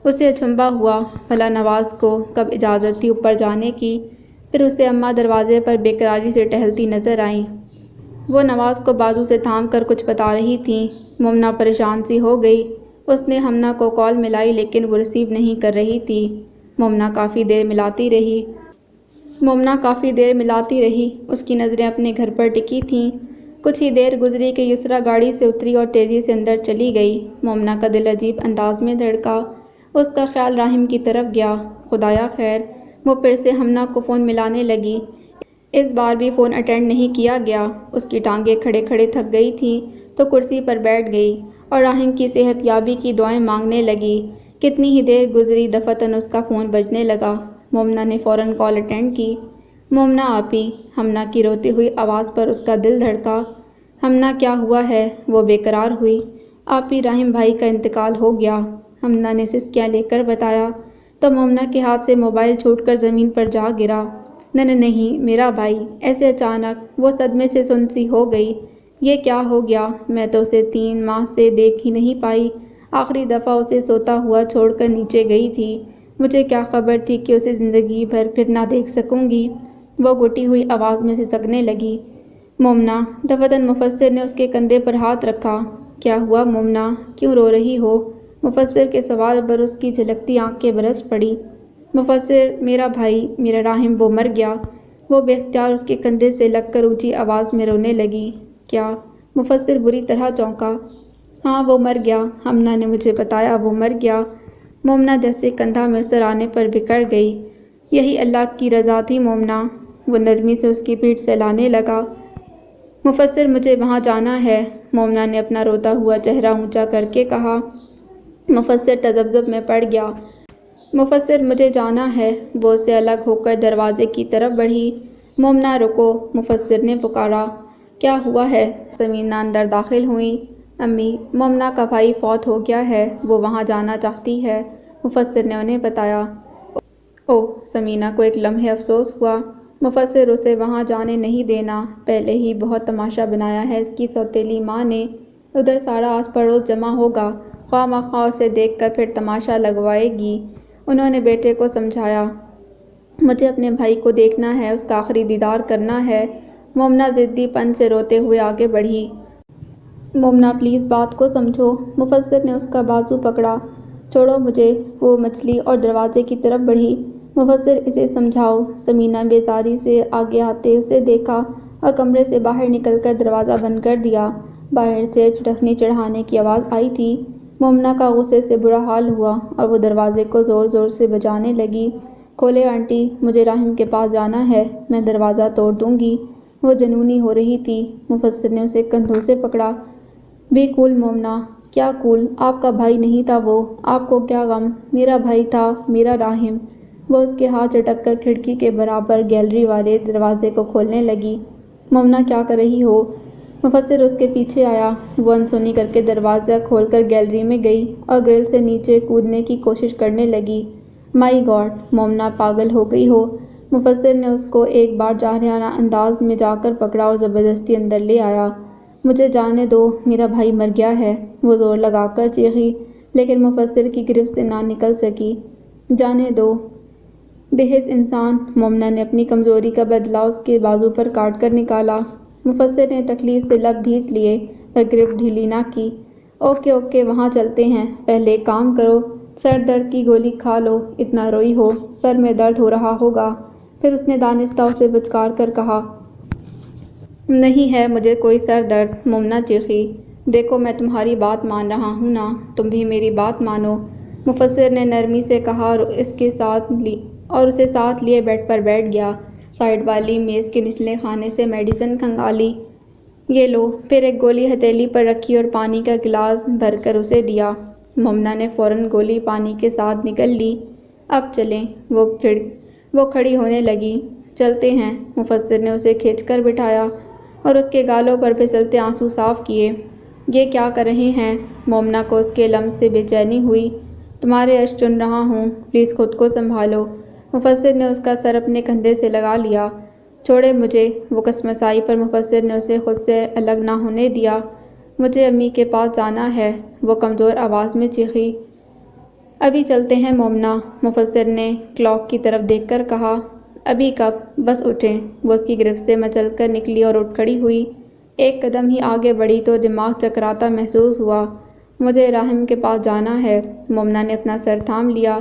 [SPEAKER 1] اسے اچنبھا ہوا، بھلا نواز کو کب اجازت تھی اوپر جانے کی؟ پھر اسے اماں دروازے پر بے قراری سے ٹہلتی نظر آئیں۔ وہ نواز کو بازو سے تھام کر کچھ بتا رہی تھیں۔ مومنا پریشان سی ہو گئی۔ اس نے ہمنا کو کال ملائی لیکن وہ ریسیو نہیں کر رہی تھی۔ مومنا کافی دیر ملاتی رہی۔ اس کی نظریں اپنے گھر پر ٹکی تھیں۔ کچھ ہی دیر گزری کہ یسریٰ گاڑی سے اتری اور تیزی سے اندر چلی گئی۔ مومنا کا دل عجیب انداز میں دھڑکا۔ اس کا خیال راحم کی طرف گیا۔ خدایا خیر! وہ پھر سے ہمنا کو فون ملانے لگی۔ اس بار بھی فون اٹینڈ نہیں کیا گیا۔ اس کی ٹانگیں کھڑے کھڑے تھک گئی تھیں تو کرسی پر بیٹھ گئی اور راحم کی صحت یابی کی دعائیں مانگنے لگی۔ کتنی ہی دیر گزری، دفعتاً اس کا فون بجنے لگا۔ مومنا نے فوراً کال اٹینڈ کی۔ مومنا آپی! ہمنا کی روتی ہوئی آواز پر اس کا دل دھڑکا۔ ہمنا کیا ہوا ہے؟ وہ بے قرار ہوئی۔ آپی راحم بھائی کا انتقال ہو گیا، ہمنا نے سسکیاں لے کر بتایا تو مومنا کے ہاتھ سے موبائل چھوٹ کر زمین پر جا گرا۔ نہیں میرا بھائی! ایسے اچانک! وہ صدمے سے سن سی ہو گئی۔ یہ کیا ہو گیا؟ میں تو اسے 3 ماہ سے دیکھ ہی نہیں پائی۔ آخری دفعہ اسے سوتا ہوا چھوڑ کر نیچے گئی تھی۔ مجھے کیا خبر تھی کہ اسے زندگی بھر پھر نہ دیکھ سکوں گی؟ وہ گھٹی ہوئی آواز میں سسکنے لگی۔ مومنا! دفعتاً مفسر نے اس کے کندھے پر ہاتھ رکھا۔ کیا ہوا مومنا؟ کیوں رو رہی ہو؟ مفسر کے سوال پر اس کی جھلکتی آنکھیں برس پڑی۔ مفسر! میرا بھائی، میرا راحم، وہ مر گیا۔ وہ بے اختیار اس کے کندھے سے لگ کر اونچی آواز میں رونے لگی۔ کیا؟ مفسر بری طرح چونکا۔ ہاں وہ مر گیا، ہمنا نے مجھے بتایا وہ مر گیا۔ مومنا جیسے کندھا میسر آنے پر بکھر گئی۔ یہی اللہ کی رضا تھی مومنا۔ وہ نرمی سے اس کی پیٹھ سہلانے لگا۔ مفسر مجھے وہاں جانا ہے، مومنا نے اپنا روتا ہوا چہرہ اونچا کر کے کہا۔ مفسر تذبذب میں پڑ گیا۔ مفسر مجھے جانا ہے۔ وہ اس سے الگ ہو کر دروازے کی طرف بڑھی۔ مومنا رکو! مفسر نے پکارا۔ کیا ہوا ہے؟ سمینہ اندر داخل ہوئیں۔ امی، مومنا کا بھائی فوت ہو گیا ہے، وہ وہاں جانا چاہتی ہے، مفسر نے انہیں بتایا۔ اوہ! سمینہ کو ایک لمحے افسوس ہوا۔ مفسر اسے وہاں جانے نہیں دینا، پہلے ہی بہت تماشا بنایا ہے اس کی سوتیلی ماں نے۔ ادھر سارا آس پڑوس جمع ہوگا، خواہ مخواہ اسے دیکھ کر پھر تماشا لگوائے گی۔ انہوں نے بیٹے کو سمجھایا۔ مجھے اپنے بھائی کو دیکھنا ہے، اس کا آخری دیدار کرنا ہے۔ مومنا ضدی پن سے روتے ہوئے آگے بڑھی۔ مومنا پلیز بات کو سمجھو، مفسر نے اس کا بازو پکڑا۔ چھوڑو مجھے، وہ مچلی اور دروازے کی طرف بڑھی۔ مفسر اسے سمجھاؤ۔ سمینہ بیزاری سے آگے آتے اسے دیکھا اور کمرے سے باہر نکل کر دروازہ بند کر دیا۔ باہر سے چڑھکنے چڑھانے کی آواز آئی تھی۔ مومنا کا غصے سے برا حال ہوا اور وہ دروازے کو زور زور سے بجانے لگی۔ کھولے آنٹی، مجھے راحم کے پاس جانا ہے، میں دروازہ توڑ دوں گی۔ وہ جنونی ہو رہی تھی۔ مفسر نے اسے کندھوں سے پکڑا۔ بی کول مومنا! کیا کول؟ آپ کا بھائی نہیں تھا وہ، آپ کو کیا غم؟ میرا بھائی تھا، میرا راحم۔ وہ اس کے ہاتھ جھٹک کر کھڑکی کے برابر گیلری والے دروازے کو کھولنے لگی۔ مومنا کیا کر رہی ہو؟ مفسر اس کے پیچھے آیا۔ وہ انسنی کر کے دروازہ کھول کر گیلری میں گئی اور گرل سے نیچے کودنے کی کوشش کرنے لگی۔ مائی گاڈ! مومنا پاگل ہو گئی ہو! مفسر نے اس کو ایک بار جارحانہ انداز میں جا کر پکڑا اور زبردستی اندر لے آیا۔ مجھے جانے دو، میرا بھائی مر گیا ہے، وہ زور لگا کر چیخی، لیکن مفسر کی گرفت سے نہ نکل سکی۔ جانے دو! بے حس انسان! مومنا نے اپنی کمزوری کا بدلہ اس کے بازو پر کاٹ کر نکالا۔ مفسر نے تکلیف سے لب بھینچ لیے پر گرفت ڈھیلی نہ کی۔ اوکے وہاں چلتے ہیں، پہلے ایک کام کرو، سر درد کی گولی کھا لو، اتنا روئی ہو، سر میں درد ہو رہا ہوگا۔ پھر اس نے دانستہ اسے بچکار کر کہا۔ نہیں ہے مجھے کوئی سر درد، مومنا چیخی۔ دیکھو میں تمہاری بات مان رہا ہوں نا، تم بھی میری بات مانو، مفسر نے نرمی سے کہا اور اسے ساتھ لیے بیڈ پر بیٹھ گیا۔ سائیڈ والی میز کے نچلے خانے سے میڈیسن کھنگالی۔ یہ لو۔ پھر ایک گولی ہتھیلی پر رکھی اور پانی کا گلاس بھر کر اسے دیا۔ مومنہ نے فوراً گولی پانی کے ساتھ نگل لی۔ اب چلیں۔ وہ کھڑی ہونے لگی۔ چلتے ہیں۔ مفسر نے اسے کھینچ کر بٹھایا اور اس کے گالوں پر پھسلتے آنسو صاف کیے۔ یہ کیا کر رہے ہیں؟ مومنہ کو اس کے لمس سے بے چینی ہوئی۔ تمہارے اشک چن رہا ہوں، پلیز خود کو سنبھالو۔ مفسر نے اس کا سر اپنے کندھے سے لگا لیا۔ چھوڑے مجھے۔ وہ کسمسائی پر مفسر نے اسے خود سے الگ نہ ہونے دیا۔ مجھے امی کے پاس جانا ہے، وہ کمزور آواز میں چیخی۔ ابھی چلتے ہیں مومنہ، مفسر نے کلاک کی طرف دیکھ کر کہا۔ ابھی کب؟ بس اٹھیں۔ وہ اس کی گرفت سے مچل کر نکلی اور اٹھ کھڑی ہوئی۔ ایک قدم ہی آگے بڑھی تو دماغ چکراتا محسوس ہوا۔ مجھے راحم کے پاس جانا ہے۔ مومنہ نے اپنا سر تھام لیا۔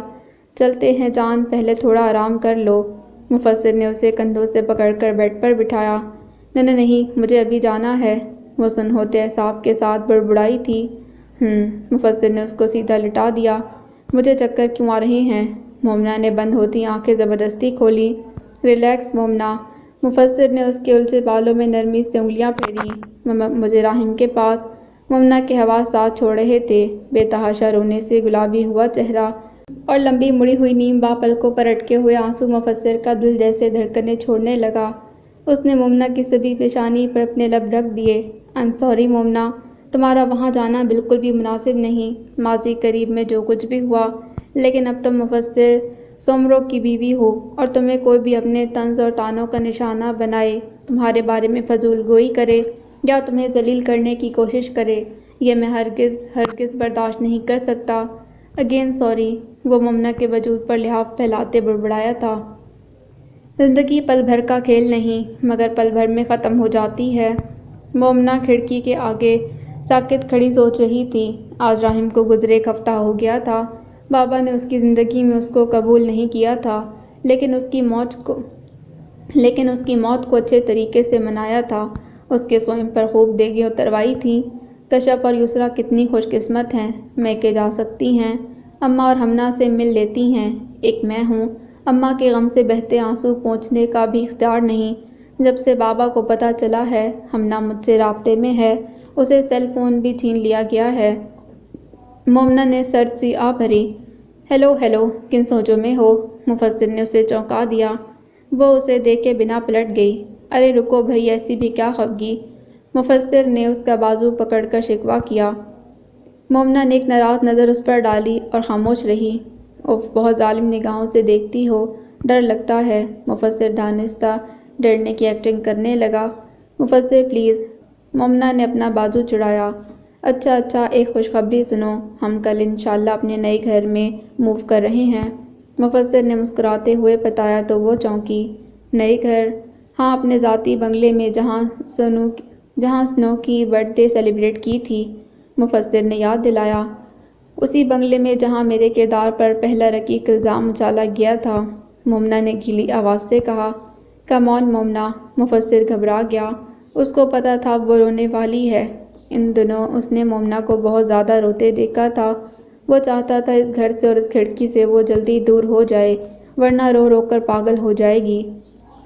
[SPEAKER 1] چلتے ہیں جان، پہلے تھوڑا آرام کر لو۔ مفسر نے اسے کندھوں سے پکڑ کر بیڈ پر بٹھایا۔ نہیں، مجھے ابھی جانا ہے، وہ سنہوتے اعصاب کے ساتھ بڑبڑائی تھی۔ مفسر نے اس کو سیدھا لٹا دیا۔ مجھے چکر کیوں آ رہے ہیں؟ مومنہ نے بند ہوتی آنکھیں زبردستی کھولی۔ ریلیکس مومنہ، مفسر نے اس کے الجھے بالوں میں نرمی سے انگلیاں پھیریں۔ مجھے راحم کے پاس۔ مومنہ کے حواس ساتھ چھوڑ رہے تھے۔ بے تحاشا رونے سے گلابی ہوا چہرہ اور لمبی مڑی ہوئی نیم باں پلکوں پر اٹکے ہوئے آنسو، مفسر کا دل جیسے دھڑکنیں چھوڑنے لگا۔ اس نے مومنہ کی سبھی پیشانی پر اپنے لب رکھ دیے۔ آئی ایم سوری مومنہ، تمہارا وہاں جانا بالکل بھی مناسب نہیں۔ ماضی قریب میں جو کچھ بھی ہوا، لیکن اب تم مفسر سومرو کی بیوی ہو، اور تمہیں کوئی بھی اپنے طنز اور طعنوں کا نشانہ بنائے، تمہارے بارے میں فضول گوئی کرے یا تمہیں ذلیل کرنے کی کوشش کرے، یہ میں ہرگز برداشت نہیں کر سکتا۔ اگین سوری، وہ مومنہ کے وجود پر لحاف پھیلاتے بڑبڑایا تھا۔ زندگی پل بھر کا کھیل نہیں، مگر پل بھر میں ختم ہو جاتی ہے۔ مومنہ کھڑکی کے آگے ساکت کھڑی سوچ رہی تھی۔ آج راحم کو گزرے ایک ہفتہ ہو گیا تھا۔ بابا نے اس کی زندگی میں اس کو قبول نہیں کیا تھا، لیکن اس کی موت کو اچھے طریقے سے منایا تھا۔ اس کے سوئم پر خوب دیگیں اتروائی تھیں۔ کشف اور یسریٰ کتنی خوش قسمت ہیں، میکے جا سکتی ہیں، اماں اور ہمنا سے مل لیتی ہیں۔ ایک میں ہوں، اماں کے غم سے بہتے آنسو پونچھنے کا بھی اختیار نہیں۔ جب سے بابا کو پتہ چلا ہے ہمنا مجھ سے رابطے میں ہے، اسے سیل فون بھی چھین لیا گیا ہے۔ مومنہ نے سرد سی آہ بھری۔ ہیلو، کن سوچوں میں ہو؟ مفسر نے اسے چونکا دیا۔ وہ اسے دیکھے بنا پلٹ گئی۔ ارے رکو بھئی، ایسی بھی کیا خفگی؟ مفسر نے اس کا بازو پکڑ کر شکوہ کیا۔ مومنہ نے ایک ناراض نظر اس پر ڈالی اور خاموش رہی۔ اف، بہت ظالم نگاہوں سے دیکھتی ہو، ڈر لگتا ہے۔ مفسر دانستہ ڈرنے کی ایکٹنگ کرنے لگا۔ مفسر پلیز۔ مومنہ نے اپنا بازو چڑھایا۔ اچھا، ایک خوشخبری سنو، ہم کل انشاءاللہ اپنے نئے گھر میں موو کر رہے ہیں۔ مفسر نے مسکراتے ہوئے بتایا تو وہ چونکی۔ نئے گھر؟ ہاں، اپنے ذاتی بنگلے میں، جہاں سنو کی برتھ ڈے سیلیبریٹ کی تھی، مفسر نے یاد دلایا۔ اسی بنگلے میں جہاں میرے کردار پر پہلا رقیق الزام اچھالا گیا تھا، مومنہ نے گیلی آواز سے کہا۔ کم آن مومنہ، مفسر گھبرا گیا۔ اس کو پتہ تھا وہ رونے والی ہے۔ ان دنوں اس نے مومنہ کو بہت زیادہ روتے دیکھا تھا۔ وہ چاہتا تھا اس گھر سے اور اس کھڑکی سے وہ جلدی دور ہو جائے، ورنہ رو رو کر پاگل ہو جائے گی۔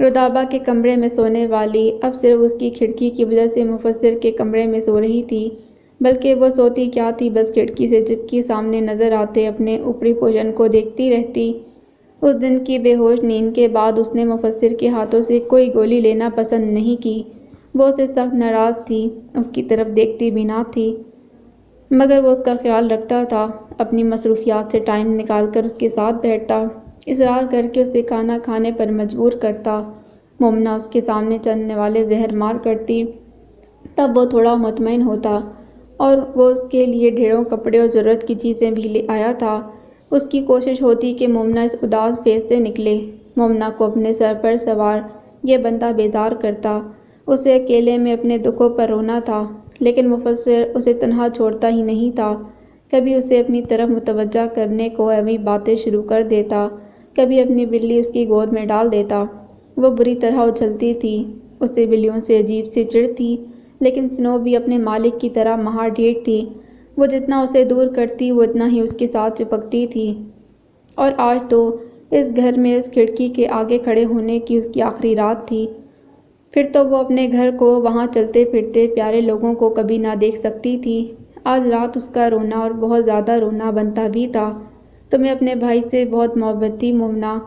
[SPEAKER 1] رودابہ کے کمرے میں سونے والی اب صرف اس کی کھڑکی کی وجہ سے مفسر کے کمرے میں سو رہی تھی، بلکہ وہ سوتی کیا تھی، بس کھڑکی سے چپکی سامنے نظر آتے اپنے اوپری پوشن کو دیکھتی رہتی۔ اس دن کی بے ہوش نیند کے بعد اس نے مفسر کے ہاتھوں سے کوئی گولی لینا پسند نہیں کی۔ وہ اسے سخت ناراض تھی، اس کی طرف دیکھتی بھی نہ تھی، مگر وہ اس کا خیال رکھتا تھا، اپنی مصروفیات سے ٹائم نکال کر اس کے ساتھ بیٹھتا، اصرار کر کے اسے کھانا کھانے پر مجبور کرتا۔ مومنہ اس کے سامنے چلنے والے زہر مار کرتی، تب وہ تھوڑا مطمئن ہوتا، اور وہ اس کے لیے ڈھیروں کپڑے اور ضرورت کی چیزیں بھی لے آیا تھا۔ اس کی کوشش ہوتی کہ مومنہ اس اداس فیس سے نکلے۔ مومنہ کو اپنے سر پر سوار یہ بندہ بیزار کرتا۔ اسے اکیلے میں اپنے دکھوں پر رونا تھا، لیکن مفسر اسے تنہا چھوڑتا ہی نہیں تھا۔ کبھی اسے اپنی طرف متوجہ کرنے کو ایویں باتیں شروع کر دیتا، کبھی اپنی بلی اس کی گود میں ڈال دیتا۔ وہ بری طرح اچھلتی تھی، اسے بلیوں سے عجیب سی چڑ تھی، لیکن سنو بھی اپنے مالک کی طرح مہا ڈھیٹ تھی۔ وہ جتنا اسے دور کرتی وہ اتنا ہی اس کے ساتھ چپکتی تھی، اور آج تو اس گھر میں اس کھڑکی کے آگے کھڑے ہونے کی اس کی آخری رات تھی۔ پھر تو وہ اپنے گھر کو، وہاں چلتے پھرتے پیارے لوگوں کو کبھی نہ دیکھ سکتی تھی۔ آج رات اس کا رونا اور بہت زیادہ رونا بنتا بھی تھا۔ تمہیں اپنے بھائی سے بہت محبت تھی مومنا۔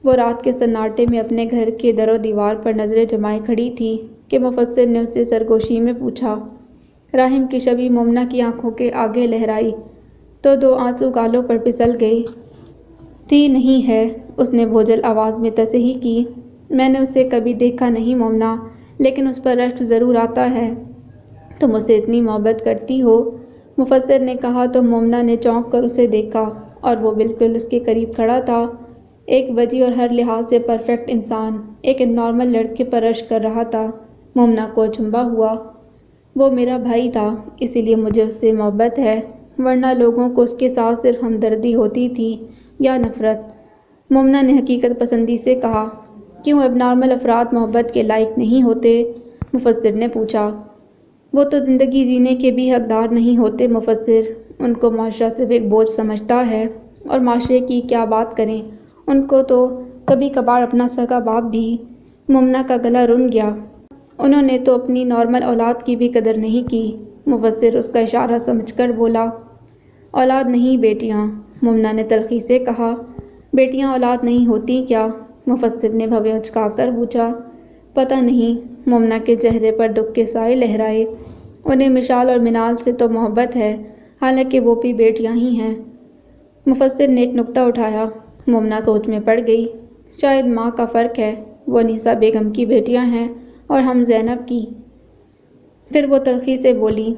[SPEAKER 1] وہ رات کے سناٹے میں اپنے گھر کے در و دیوار پر نظریں جمائے کھڑی تھی کہ مفسر نے اس سے سرگوشی میں پوچھا۔ راحم کی شبیہ مومنا کی آنکھوں کے آگے لہرائی تو دو آنسو گالوں پر پھسل گئے۔ تھی نہیں ہے، اس نے بوجھل آواز میں تصحیح کی۔ میں نے اسے کبھی دیکھا نہیں مومنا، لیکن اس پر رشک ضرور آتا ہے۔ تم اسے اتنی محبت کرتی ہو؟ مفسر نے کہا تو مومنا نے چونک کر اسے دیکھا اور وہ بالکل اس کے قریب کھڑا تھا، ایک وجیح اور ہر لحاظ سے پرفیکٹ انسان، ایک نارمل لڑکے پر رشک کر رہا تھا۔ مومنا کو اچنبھا ہوا۔ وہ میرا بھائی تھا، اسی لیے مجھے اس سے محبت ہے، ورنہ لوگوں کو اس کے ساتھ صرف ہمدردی ہوتی تھی یا نفرت۔ مومنا نے حقیقت پسندی سے کہا۔ کیوں اب نارمل افراد محبت کے لائق نہیں ہوتے؟ مفسر نے پوچھا۔ وہ تو زندگی جینے کے بھی حقدار نہیں ہوتے مفسر، ان کو معاشرہ صرف ایک بوجھ سمجھتا ہے، اور معاشرے کی کیا بات کریں، ان کو تو کبھی کبھار اپنا سگا باپ بھی۔ مومنا کا گلا رن گیا۔ انہوں نے تو اپنی نارمل اولاد کی بھی قدر نہیں کی۔ مفسر اس کا اشارہ سمجھ کر بولا۔ اولاد نہیں، بیٹیاں، مومنا نے تلخی سے کہا۔ بیٹیاں اولاد نہیں ہوتی کیا؟ مفسر نے بھویں اچکا کر پوچھا۔ پتہ نہیں، مومنا کے چہرے پر دکھ کے سائے لہرائے۔ انہیں مشال اور منال سے تو محبت ہے، حالانکہ وہ بھی بیٹیاں ہی ہیں۔ مفسر نے ایک نکتہ اٹھایا۔ مومنا سوچ میں پڑ گئی۔ شاید ماں کا فرق ہے، وہ انیسہ بیگم کی بیٹیاں ہیں اور ہم زینب کی۔ پھر وہ تلخی سے بولی۔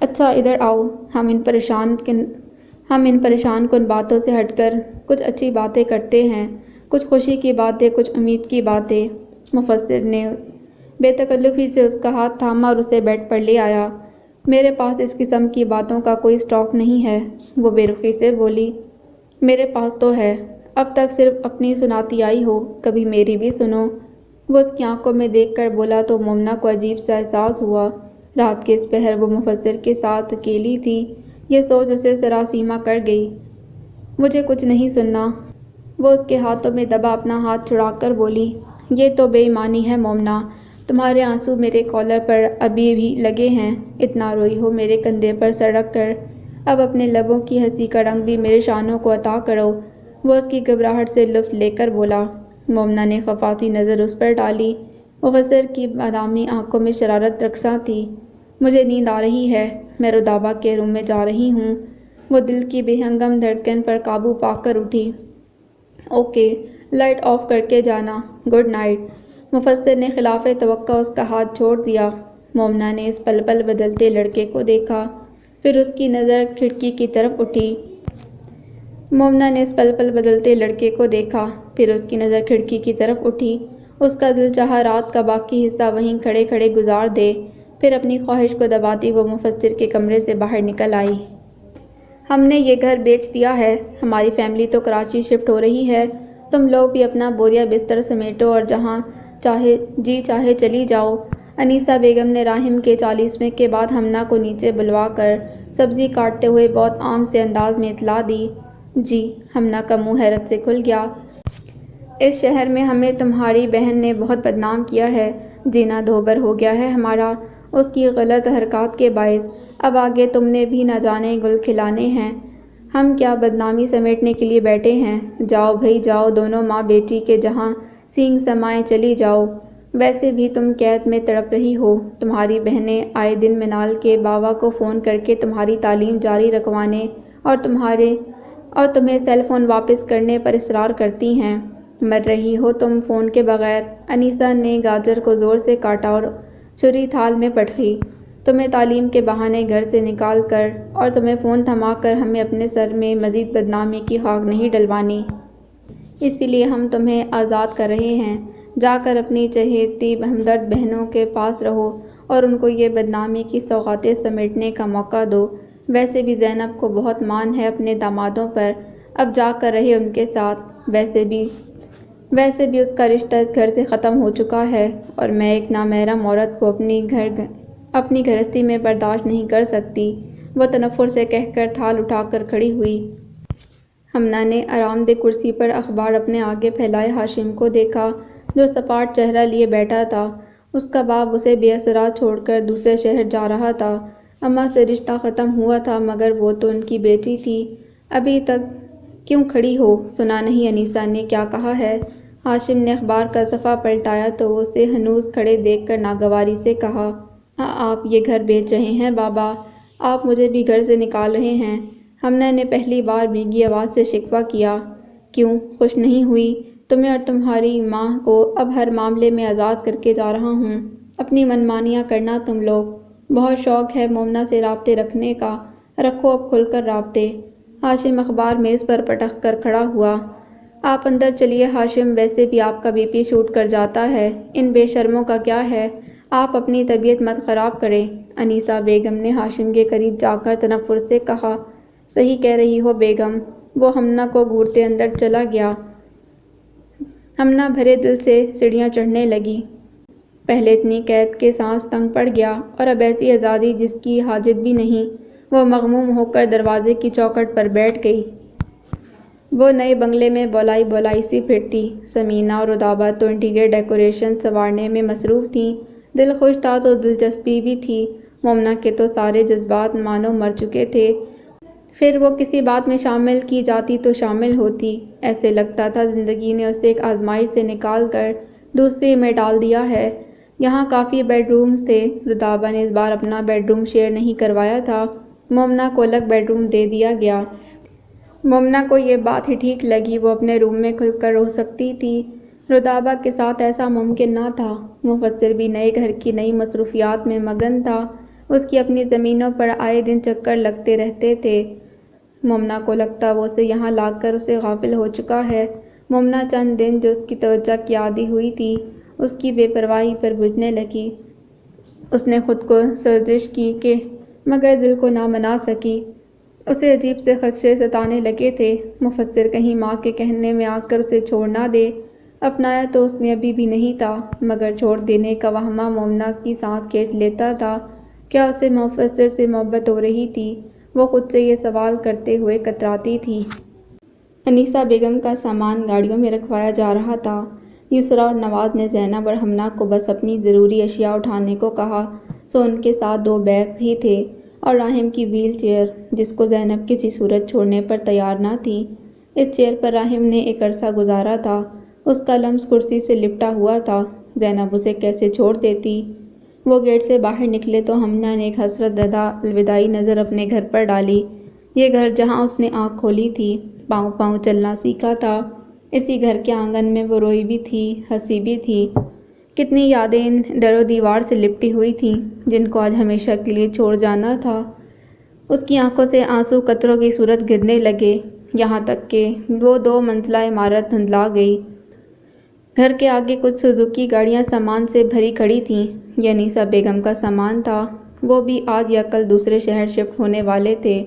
[SPEAKER 1] اچھا ادھر آؤ، ہم ان پریشان کن باتوں سے ہٹ کر کچھ اچھی باتیں کرتے ہیں، کچھ خوشی کی باتیں، کچھ امید کی باتیں۔ مفسر نے بے تکلفی سے اس کا ہاتھ تھاما اور اسے بیڈ پر لے آیا۔ میرے پاس اس قسم کی باتوں کا کوئی اسٹاک نہیں ہے، وہ بے رخی سے بولی۔ میرے پاس تو ہے، اب تک صرف اپنی سناتی آئی ہو، کبھی میری بھی سنو۔ وہ اس کی آنکھوں میں دیکھ کر بولا تو مومنا کو عجیب سا احساس ہوا۔ رات کے اس پہر وہ مفسر کے ساتھ اکیلی تھی، یہ سوچ اسے سراسیمہ کر گئی۔ مجھے کچھ نہیں سننا، وہ اس کے ہاتھوں میں دبا اپنا ہاتھ چھڑا کر بولی۔ یہ تو بے ایمانی ہے مومنا، تمہارے آنسو میرے کالر پر ابھی بھی لگے ہیں، اتنا روئی ہو میرے کندھے پر سڑک کر، اب اپنے لبوں کی ہنسی کا رنگ بھی میرے شانوں کو عطا کرو، وہ اس کی گھبراہٹ سے لطف لے کر بولا۔ مومنا نے خفا سی نظر اس پر ڈالی۔ مفسر کی بادامی آنکھوں میں شرارت رقصاں تھی۔ مجھے نیند آ رہی ہے، میں رودابا کے روم میں جا رہی ہوں۔ وہ دل کی بے ہنگم دھڑکن پر قابو پا کر اٹھی۔ اوکے، لائٹ آف کر کے جانا، گڈ نائٹ۔ مفسر نے خلاف توقع اس کا ہاتھ چھوڑ دیا۔ مومنا نے اس پل پل بدلتے لڑکے کو دیکھا، پھر اس کی نظر کھڑکی کی طرف اٹھی۔ اس کا دل چاہا رات کا باقی حصہ وہیں کھڑے کھڑے گزار دے، پھر اپنی خواہش کو دباتی وہ مفسر کے کمرے سے باہر نکل آئی۔ ہم نے یہ گھر بیچ دیا ہے، ہماری فیملی تو کراچی شفٹ ہو رہی ہے، تم لوگ بھی اپنا بوریا بستر سمیٹو اور جہاں جی چاہے چلی جاؤ۔ انیسہ بیگم نے راحم کے 40ویں کے بعد ہمنا کو نیچے بلوا کر سبزی کاٹتے ہوئے بہت عام سے انداز میں اطلاع دی۔ جی، ہمنا کا منہ حیرت سے کھل گیا۔ اس شہر میں ہمیں تمہاری بہن نے بہت بدنام کیا ہے، جینا دھوبر ہو گیا ہے ہمارا، اس کی غلط حرکات کے باعث، اب آگے تم نے بھی نہ جانے گل کھلانے ہیں۔ ہم کیا بدنامی سمیٹنے کے لیے بیٹھے ہیں؟ جاؤ بھئی جاؤ، دونوں ماں بیٹی کے جہاں سینگ سمائے چلی جاؤ۔ ویسے بھی تم قید میں تڑپ رہی ہو، تمہاری بہنیں آئے دن منال کے باوا کو فون کر کے تمہاری تعلیم جاری رکھوانے اور تمہیں سیل فون واپس کرنے پر اصرار کرتی ہیں۔ مر رہی ہو تم فون کے بغیر۔ انیسہ نے گاجر کو زور سے کاٹا اور چھری تھال میں پٹکی۔ تمہیں تعلیم کے بہانے گھر سے نکال کر اور تمہیں فون تھما کر ہمیں اپنے سر میں مزید بدنامی کی خاک نہیں ڈلوانی، اسی لیے ہم تمہیں آزاد کر رہے ہیں۔ جا کر اپنی چہیتی ہمدرد بہنوں کے پاس رہو اور ان کو یہ بدنامی کی سوغاتیں سمیٹنے کا موقع دو۔ ویسے بھی زینب کو بہت مان ہے اپنے دامادوں پر، اب جا کر رہے ان کے ساتھ۔ ویسے بھی اس کا رشتہ اس گھر سے ختم ہو چکا ہے اور میں ایک نامحرم عورت کو اپنی گھرستی میں برداشت نہیں کر سکتی۔ وہ تنفر سے کہہ کر تھال اٹھا کر کھڑی ہوئی۔ ہمنا نے آرام دہ کرسی پر اخبار اپنے آگے پھیلائے ہاشم کو دیکھا، جو سپاٹ چہرہ لیے بیٹھا تھا۔ اس کا باپ اسے بے اثرات چھوڑ کر دوسرے شہر جا رہا تھا۔ اماں سے رشتہ ختم ہوا تھا مگر وہ تو ان کی بیٹی تھی۔ ابھی تک کیوں کھڑی ہو؟ سنا نہیں انیسہ نے کیا کہا ہے؟ ہاشم نے اخبار کا صفحہ پلٹایا تو وہ اسے ہنوز کھڑے دیکھ کر ناگواری سے کہا، آپ یہ گھر بیچ رہے ہیں بابا؟ آپ مجھے بھی گھر سے نکال رہے ہیں؟ ہمنا نے پہلی بار بھیگی آواز سے شکوہ کیا۔ کیوں خوش نہیں ہوئی؟ تمہیں اور تمہاری ماں کو اب ہر معاملے میں آزاد کر کے جا رہا ہوں۔ اپنی منمانیاں کرنا تم لوگ۔ بہت شوق ہے مومنہ سے رابطے رکھنے کا، رکھو اب کھل کر رابطے۔ ہاشم اخبار میز پر پٹک کر کھڑا ہوا۔ آپ اندر چلیے ہاشم، ویسے بھی آپ کا بی پی شوٹ کر جاتا ہے، ان بے شرموں کا کیا ہے؟ آپ اپنی طبیعت مت خراب کریں۔ انیسہ بیگم نے ہاشم کے قریب جا کر تنفر سے کہا، صحیح کہہ رہی ہو بیگم۔ وہ ہمنا کو گھورتے اندر چلا گیا۔ ہمنا بھرے دل سے سیڑھیاں چڑھنے لگی۔ پہلے اتنی قید کے سانس تنگ پڑ گیا اور اب ایسی آزادی جس کی حاجت بھی نہیں۔ وہ مغموم ہو کر دروازے کی چوکھٹ پر بیٹھ گئی۔ وہ نئے بنگلے میں بولائی بولائی سی پھرتی۔ ثمینہ اور رودابہ تو انٹیریئر ڈیکوریشن سنوارنے میں مصروف تھیں۔ دل خوش تھا تو دلچسپی بھی تھی۔ مومنہ کے تو سارے جذبات مانو مر چکے تھے، پھر وہ کسی بات میں شامل کی جاتی تو شامل ہوتی۔ ایسے لگتا تھا زندگی نے اسے ایک آزمائش سے نکال کر دوسری میں ڈال دیا ہے۔ یہاں کافی بیڈ رومز تھے۔ رودابہ نے اس بار اپنا بیڈ روم شیئر نہیں کروایا تھا، مومنہ کو الگ بیڈ روم دے دیا گیا۔ مومنہ کو یہ بات ہی ٹھیک لگی، وہ اپنے روم میں کھل کر رہ سکتی تھی۔ رودابہ کے ساتھ ایسا ممکن نہ تھا۔ مفسر بھی نئے گھر کی نئی مصروفیات میں مگن تھا۔ اس کی اپنی زمینوں پر آئے دن چکر لگتے رہتے تھے۔ مومنہ کو لگتا وہ اسے یہاں لا کر اسے غافل ہو چکا ہے۔ مومنہ چند دن جو اس کی توجہ کی عادی ہوئی تھی، اس کی بے پرواہی پر بجھنے لگی۔ اس نے خود کو سرزش کی کہ مگر دل کو نہ منا سکی۔ اسے عجیب سے خدشے ستانے لگے تھے، مفسر کہیں ماں کے کہنے میں آ کر اسے چھوڑ نہ دے۔ اپنایا تو اس نے ابھی بھی نہیں تھا، مگر چھوڑ دینے کا وہمہ مومنہ کی سانس کھینچ لیتا تھا۔ کیا اسے مفسر سے محبت ہو رہی تھی؟ وہ خود سے یہ سوال کرتے ہوئے کتراتی تھی۔ انیسہ بیگم کا سامان گاڑیوں میں رکھوایا جا رہا تھا۔ یسریٰ اور نواز نے زینب اور ہمنا کو بس اپنی ضروری اشیاء اٹھانے کو کہا، سو ان کے ساتھ 2 بیگ ہی تھے اور راحم کی وہیل چیئر، جس کو زینب کسی صورت چھوڑنے پر تیار نہ تھی۔ اس چیئر پر راحم نے ایک عرصہ گزارا تھا، اس کا لمس کرسی سے لپٹا ہوا تھا، زینب اسے کیسے چھوڑ دیتی؟ وہ گیٹ سے باہر نکلے تو ہمنا نے ایک حسرت زدہ الوداعی نظر اپنے گھر پر ڈالی۔ یہ گھر جہاں اس نے آنکھ کھولی تھی، پاؤں پاؤں چلنا سیکھا تھا، اسی گھر کے آنگن میں وہ روئی بھی تھی، ہنسی بھی تھی۔ کتنی یادیں ان در و دیوار سے لپٹی ہوئی تھیں، جن کو آج ہمیشہ کے لیے چھوڑ جانا تھا۔ اس کی آنکھوں سے آنسو قطروں کی صورت گرنے لگے، یہاں تک کہ وہ 2 منزلہ عمارت دھندلا گئی۔ گھر کے آگے کچھ سوزوکی گاڑیاں سامان سے بھری کھڑی تھیں۔ یہ انیسہ بیگم کا سامان تھا۔ وہ بھی آج یا کل دوسرے شہر شفٹ ہونے والے تھے۔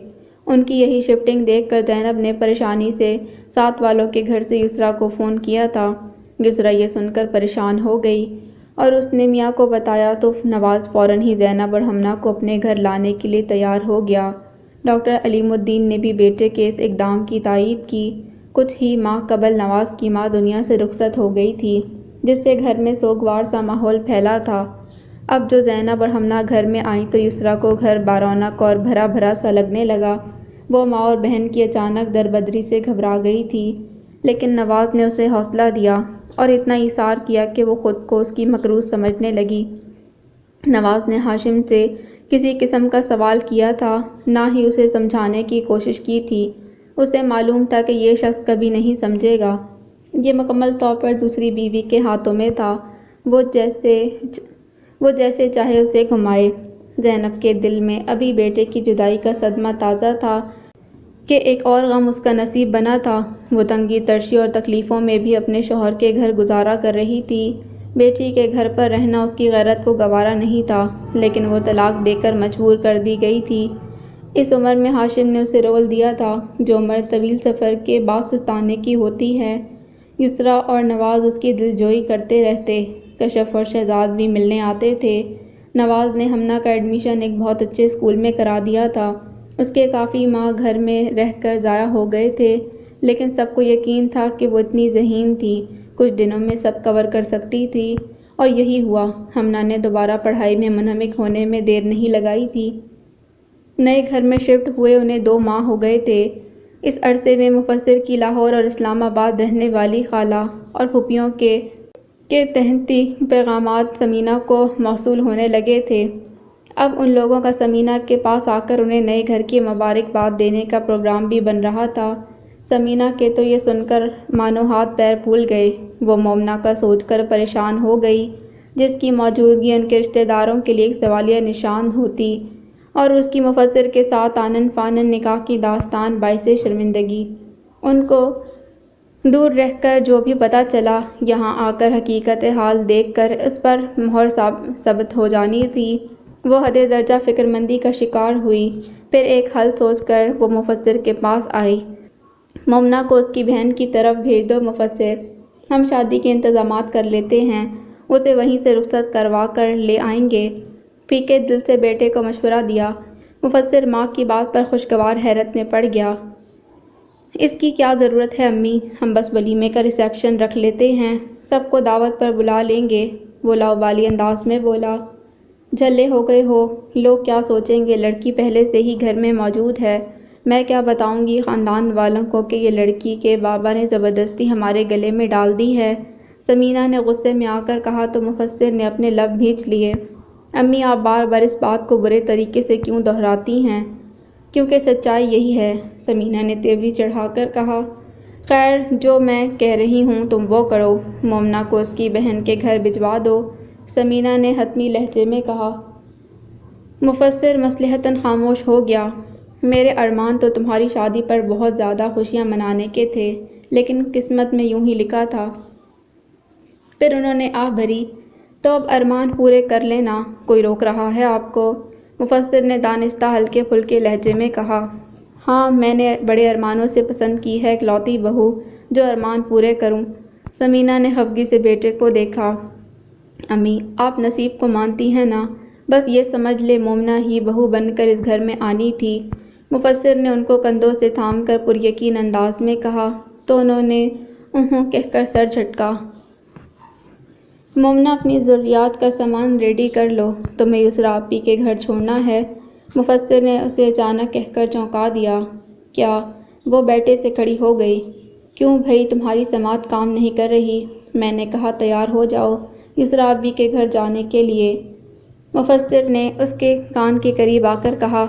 [SPEAKER 1] ان کی یہی شفٹنگ دیکھ کر زینب نے پریشانی سے ساتھ والوں کے گھر سے یسریٰ کو فون کیا تھا۔ یسریٰ یہ سن کر پریشان ہو گئی اور اس نے میاں کو بتایا تو نواز فوراً ہی زینب اور ہمنا کو اپنے گھر لانے کے لیے تیار ہو گیا۔ ڈاکٹر علیم الدین نے بھی بیٹے کے اس اقدام کی تائید کی۔ کچھ ہی ماہ قبل نواز کی ماں دنیا سے رخصت ہو گئی تھی، جس سے گھر میں سوگوار سا ماحول پھیلا تھا۔ اب جو زینب اور ہمنا گھر میں آئیں تو یسریٰ کو گھر بارونق اور بھرا بھرا سا لگنے لگا۔ وہ ماں اور بہن کی اچانک دربدری سے گھبرا گئی تھی، لیکن نواز نے اسے حوصلہ دیا اور اتنا ایثار کیا کہ وہ خود کو اس کی مکروہ سمجھنے لگی۔ نواز نے ہاشم سے کسی قسم کا سوال کیا تھا، نہ ہی اسے سمجھانے کی کوشش کی تھی۔ اسے معلوم تھا کہ یہ شخص کبھی نہیں سمجھے گا۔ یہ مکمل طور پر دوسری بیوی کے ہاتھوں میں تھا، وہ جیسے چاہے اسے گھمائے۔ زینب کے دل میں ابھی بیٹے کی جدائی کا صدمہ تازہ تھا کہ ایک اور غم اس کا نصیب بنا تھا۔ وہ تنگی ترشی اور تکلیفوں میں بھی اپنے شوہر کے گھر گزارا کر رہی تھی۔ بیٹی کے گھر پر رہنا اس کی غیرت کو گوارا نہیں تھا، لیکن وہ طلاق دے کر مجبور کر دی گئی تھی۔ اس عمر میں ہاشم نے اسے رول دیا تھا، جو عمر طویل سفر کے بعد سستانے کی ہوتی ہے۔ یسریٰ اور نواز اس کی دلجوئی کرتے رہتے، کشف اور شہزاد بھی ملنے آتے تھے۔ نواز نے ہمنا کا ایڈمیشن ایک بہت اچھے اسکول میں کرا دیا تھا۔ اس کے کافی ماہ گھر میں رہ کر ضائع ہو گئے تھے، لیکن سب کو یقین تھا کہ وہ اتنی ذہین تھی، کچھ دنوں میں سب کور کر سکتی تھی، اور یہی ہوا۔ ہمنا نے دوبارہ پڑھائی میں منہمک ہونے میں دیر نہیں لگائی تھی۔ نئے گھر میں شفٹ ہوئے انہیں 2 ماہ ہو گئے تھے۔ اس عرصے میں مفسر کی لاہور اور اسلام آباد رہنے والی خالہ اور پھوپھیوں کے تہنیتی پیغامات ثمینہ کو موصول ہونے لگے تھے۔ اب ان لوگوں کا ثمینہ کے پاس آ کر انہیں نئے گھر کی مبارکباد دینے کا پروگرام بھی بن رہا تھا۔ ثمینہ کے تو یہ سن کر مانو ہاتھ پیر پھول گئے۔ وہ مومنہ کا سوچ کر پریشان ہو گئی، جس کی موجودگی ان کے رشتہ داروں کے لیے ایک سوالیہ نشان ہوتی، اور اس کی مفسر کے ساتھ آنن فانن نکاح کی داستان باعث شرمندگی۔ ان کو دور رہ کر جو بھی پتہ چلا، یہاں آ کر حقیقت حال دیکھ کر اس پر مہر ثبت ہو جانی تھی۔ وہ حد درجہ فکر مندی کا شکار ہوئی۔ پھر ایک حل سوچ کر وہ مفسر کے پاس آئی۔ مومنہ کو اس کی بہن کی طرف بھیج دو مفسر، ہم شادی کے انتظامات کر لیتے ہیں، اسے وہیں سے رخصت کروا کر لے آئیں گے۔ پھیکے دل سے بیٹے کو مشورہ دیا۔ مفسر ماں کی بات پر خوشگوار حیرت میں پڑ گیا۔ اس کی کیا ضرورت ہے امی، ہم بس ولیمے کا ریسیپشن رکھ لیتے ہیں، سب کو دعوت پر بلا لیں گے، وہ لاابالی انداز میں بولا۔ جھلے ہو گئے ہو، لوگ کیا سوچیں گے، لڑکی پہلے سے ہی گھر میں موجود ہے، میں کیا بتاؤں گی خاندان والوں کو کہ یہ لڑکی کے بابا نے زبردستی ہمارے گلے میں ڈال دی ہے، ثمینہ نے غصے میں آ کر کہا تو مفسر نے اپنے لب بھینچ لیے۔ امی آپ بار بار اس بات کو برے طریقے سے کیوں دہراتی ہیں؟ کیونکہ سچائی یہی ہے، ثمینہ نے تیوری چڑھا کر کہا۔ خیر جو میں کہہ رہی ہوں تم وہ کرو، مومنہ کو اس کی بہن کے گھر بھجوا دو، ثمینہ نے حتمی لہجے میں کہا۔ مفسر مصلحتاً خاموش ہو گیا۔ میرے ارمان تو تمہاری شادی پر بہت زیادہ خوشیاں منانے کے تھے، لیکن قسمت میں یوں ہی لکھا تھا۔ پھر انہوں نے آہ بھری۔ تو اب ارمان پورے کر لینا، کوئی روک رہا ہے آپ کو؟ مفسر نے دانستہ ہلکے پھلکے لہجے میں کہا۔ ہاں میں نے بڑے ارمانوں سے پسند کی ہے اکلوتی بہو جو ارمان پورے کروں۔ ثمینہ نے خفگی سے بیٹے کو دیکھا۔ امی آپ نصیب کو مانتی ہیں نا، بس یہ سمجھ لے مومنہ ہی بہو بن کر اس گھر میں آنی تھی۔ مفسر نے ان کو کندھوں سے تھام کر پریقین انداز میں کہا تو انہوں نے اونہوں کہہ کر سر جھٹکا۔ مومنہ اپنی ضروریات کا سامان ریڈی کر لو، تمہیں یسریٰ آپی کے گھر چھوڑنا ہے۔ مفسر نے اسے اچانک کہہ کر چونکا دیا۔ کیا؟ وہ بیٹے سے کھڑی ہو گئی۔ کیوں بھئی تمہاری سماعت کام نہیں کر رہی؟ میں نے کہا تیار ہو جاؤ یسریٰ آپی کے گھر جانے کے لیے۔ مفسر نے اس کے کان کے قریب آ کر کہا۔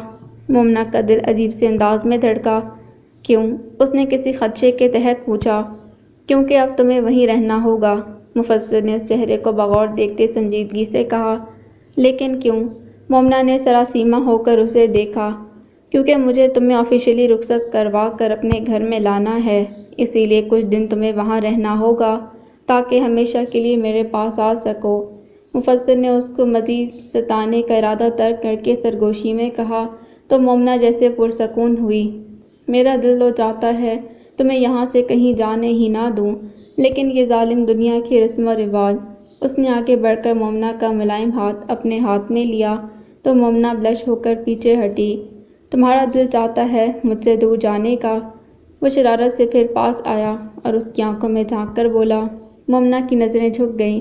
[SPEAKER 1] مومنہ کا دل عجیب سے انداز میں دھڑکا۔ کیوں؟ اس نے کسی خدشے کے تحت پوچھا۔ کیونکہ اب تمہیں وہیں رہنا ہوگا، مفسر نے اس چہرے کو بغور دیکھتے سنجیدگی سے کہا۔ لیکن کیوں؟ مومنہ نے سراسیمہ ہو کر اسے دیکھا۔ کیونکہ مجھے تمہیں آفیشلی رخصت کروا کر اپنے گھر میں لانا ہے، اسی لیے کچھ دن تمہیں وہاں رہنا ہوگا تاکہ ہمیشہ کے لیے میرے پاس آ سکو۔ مفسر نے اس کو مزید ستانے کا ارادہ ترک کر کے سرگوشی میں کہا تو مومنہ جیسے پرسکون ہوئی۔ میرا دل تو چاہتا ہے تمہیں یہاں سے کہیں جانے ہی نہ دوں، لیکن یہ ظالم دنیا کے رسم و رواج۔ اس نے آگے بڑھ کر مومنہ کا ملائم ہاتھ اپنے ہاتھ میں لیا تو مومنہ بلش ہو کر پیچھے ہٹی۔ تمہارا دل چاہتا ہے مجھ سے دور جانے کا؟ وہ شرارت سے پھر پاس آیا اور اس کی آنکھوں میں جھانک کر بولا۔ مومنہ کی نظریں جھک گئیں۔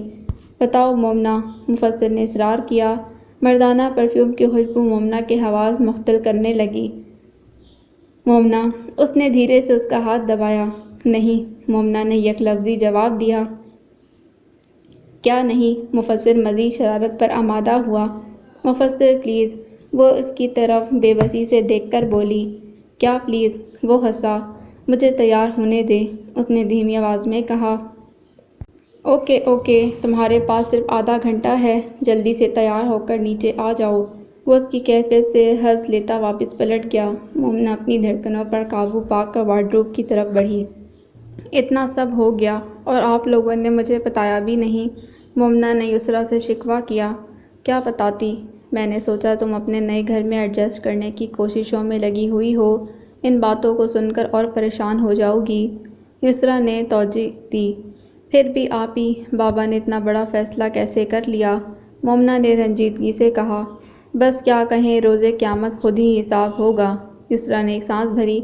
[SPEAKER 1] بتاؤ مومنہ، مفسر نے اصرار کیا۔ مردانہ پرفیوم کی خوشبو مومنہ کے حواس مختل کرنے لگی۔ مومنہ، اس نے دھیرے سے اس کا ہاتھ دبایا۔ نہیں، مومنہ نے یک لفظی جواب دیا۔ کیا نہیں؟ مفسر مزید شرارت پر آمادہ ہوا۔ مفسر پلیز، وہ اس کی طرف بے بسی سے دیکھ کر بولی۔ کیا پلیز؟ وہ ہنسا۔ مجھے تیار ہونے دیں، اس نے دھیمی آواز میں کہا۔ اوکے اوکے، تمہارے پاس صرف آدھا گھنٹہ ہے، جلدی سے تیار ہو کر نیچے آ جاؤ۔ وہ اس کی کیفیت سے حظ لیتا واپس پلٹ گیا۔ مومنہ اپنی دھڑکنوں پر قابو پا کر وارڈروب کی طرف بڑھی۔ اتنا سب ہو گیا اور آپ لوگوں نے مجھے بتایا بھی نہیں، مومنہ نے یسریٰ سے شکوہ کیا۔ کیا بتاتی؟ میں نے سوچا تم اپنے نئے گھر میں ایڈجسٹ کرنے کی کوششوں میں لگی ہوئی ہو، ان باتوں کو سن کر اور پریشان ہو جاؤ گی، یسریٰ نے توضیح دی۔ پھر بھی آپی، بابا نے اتنا بڑا فیصلہ کیسے کر لیا؟ مومنہ نے رنجیدگی سے کہا۔ بس کیا کہیں، روزِ قیامت خود ہی حساب ہوگا، یسریٰ نے ایک سانس بھری۔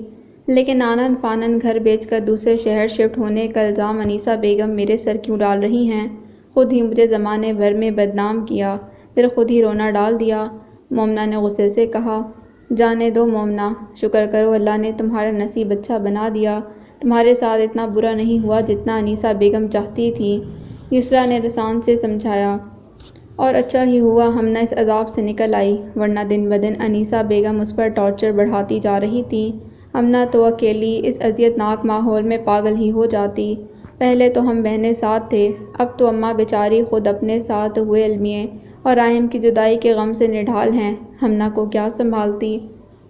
[SPEAKER 1] لیکن آنن فانن گھر بیچ کر دوسرے شہر شفٹ ہونے کا الزام انیسہ بیگم میرے سر کیوں ڈال رہی ہیں؟ خود ہی مجھے زمانے بھر میں بدنام کیا، پھر خود ہی رونا ڈال دیا، مومنہ نے غصے سے کہا۔ جانے دو مومنہ، شکر کرو اللہ نے تمہارا نصیب اچھا بنا دیا، تمہارے ساتھ اتنا برا نہیں ہوا جتنا انیسہ بیگم چاہتی تھی، یسریٰ نے رسان سے سمجھایا۔ اور اچھا ہی ہوا ہم نہ اس عذاب سے نکل آئی، ورنہ دن بدن انیسہ بیگم اس پر ٹارچر بڑھاتی جا رہی تھی، ہم نہ تو اکیلی اس اذیت ناک ماحول میں پاگل ہی ہو جاتی۔ پہلے تو ہم بہنیں ساتھ تھے، اب تو اماں بیچاری خود اپنے ساتھ ہوئے المیے اور راحم کی جدائی کے غم سے نڈھال ہیں، ہمنہ کو کیا سنبھالتی؟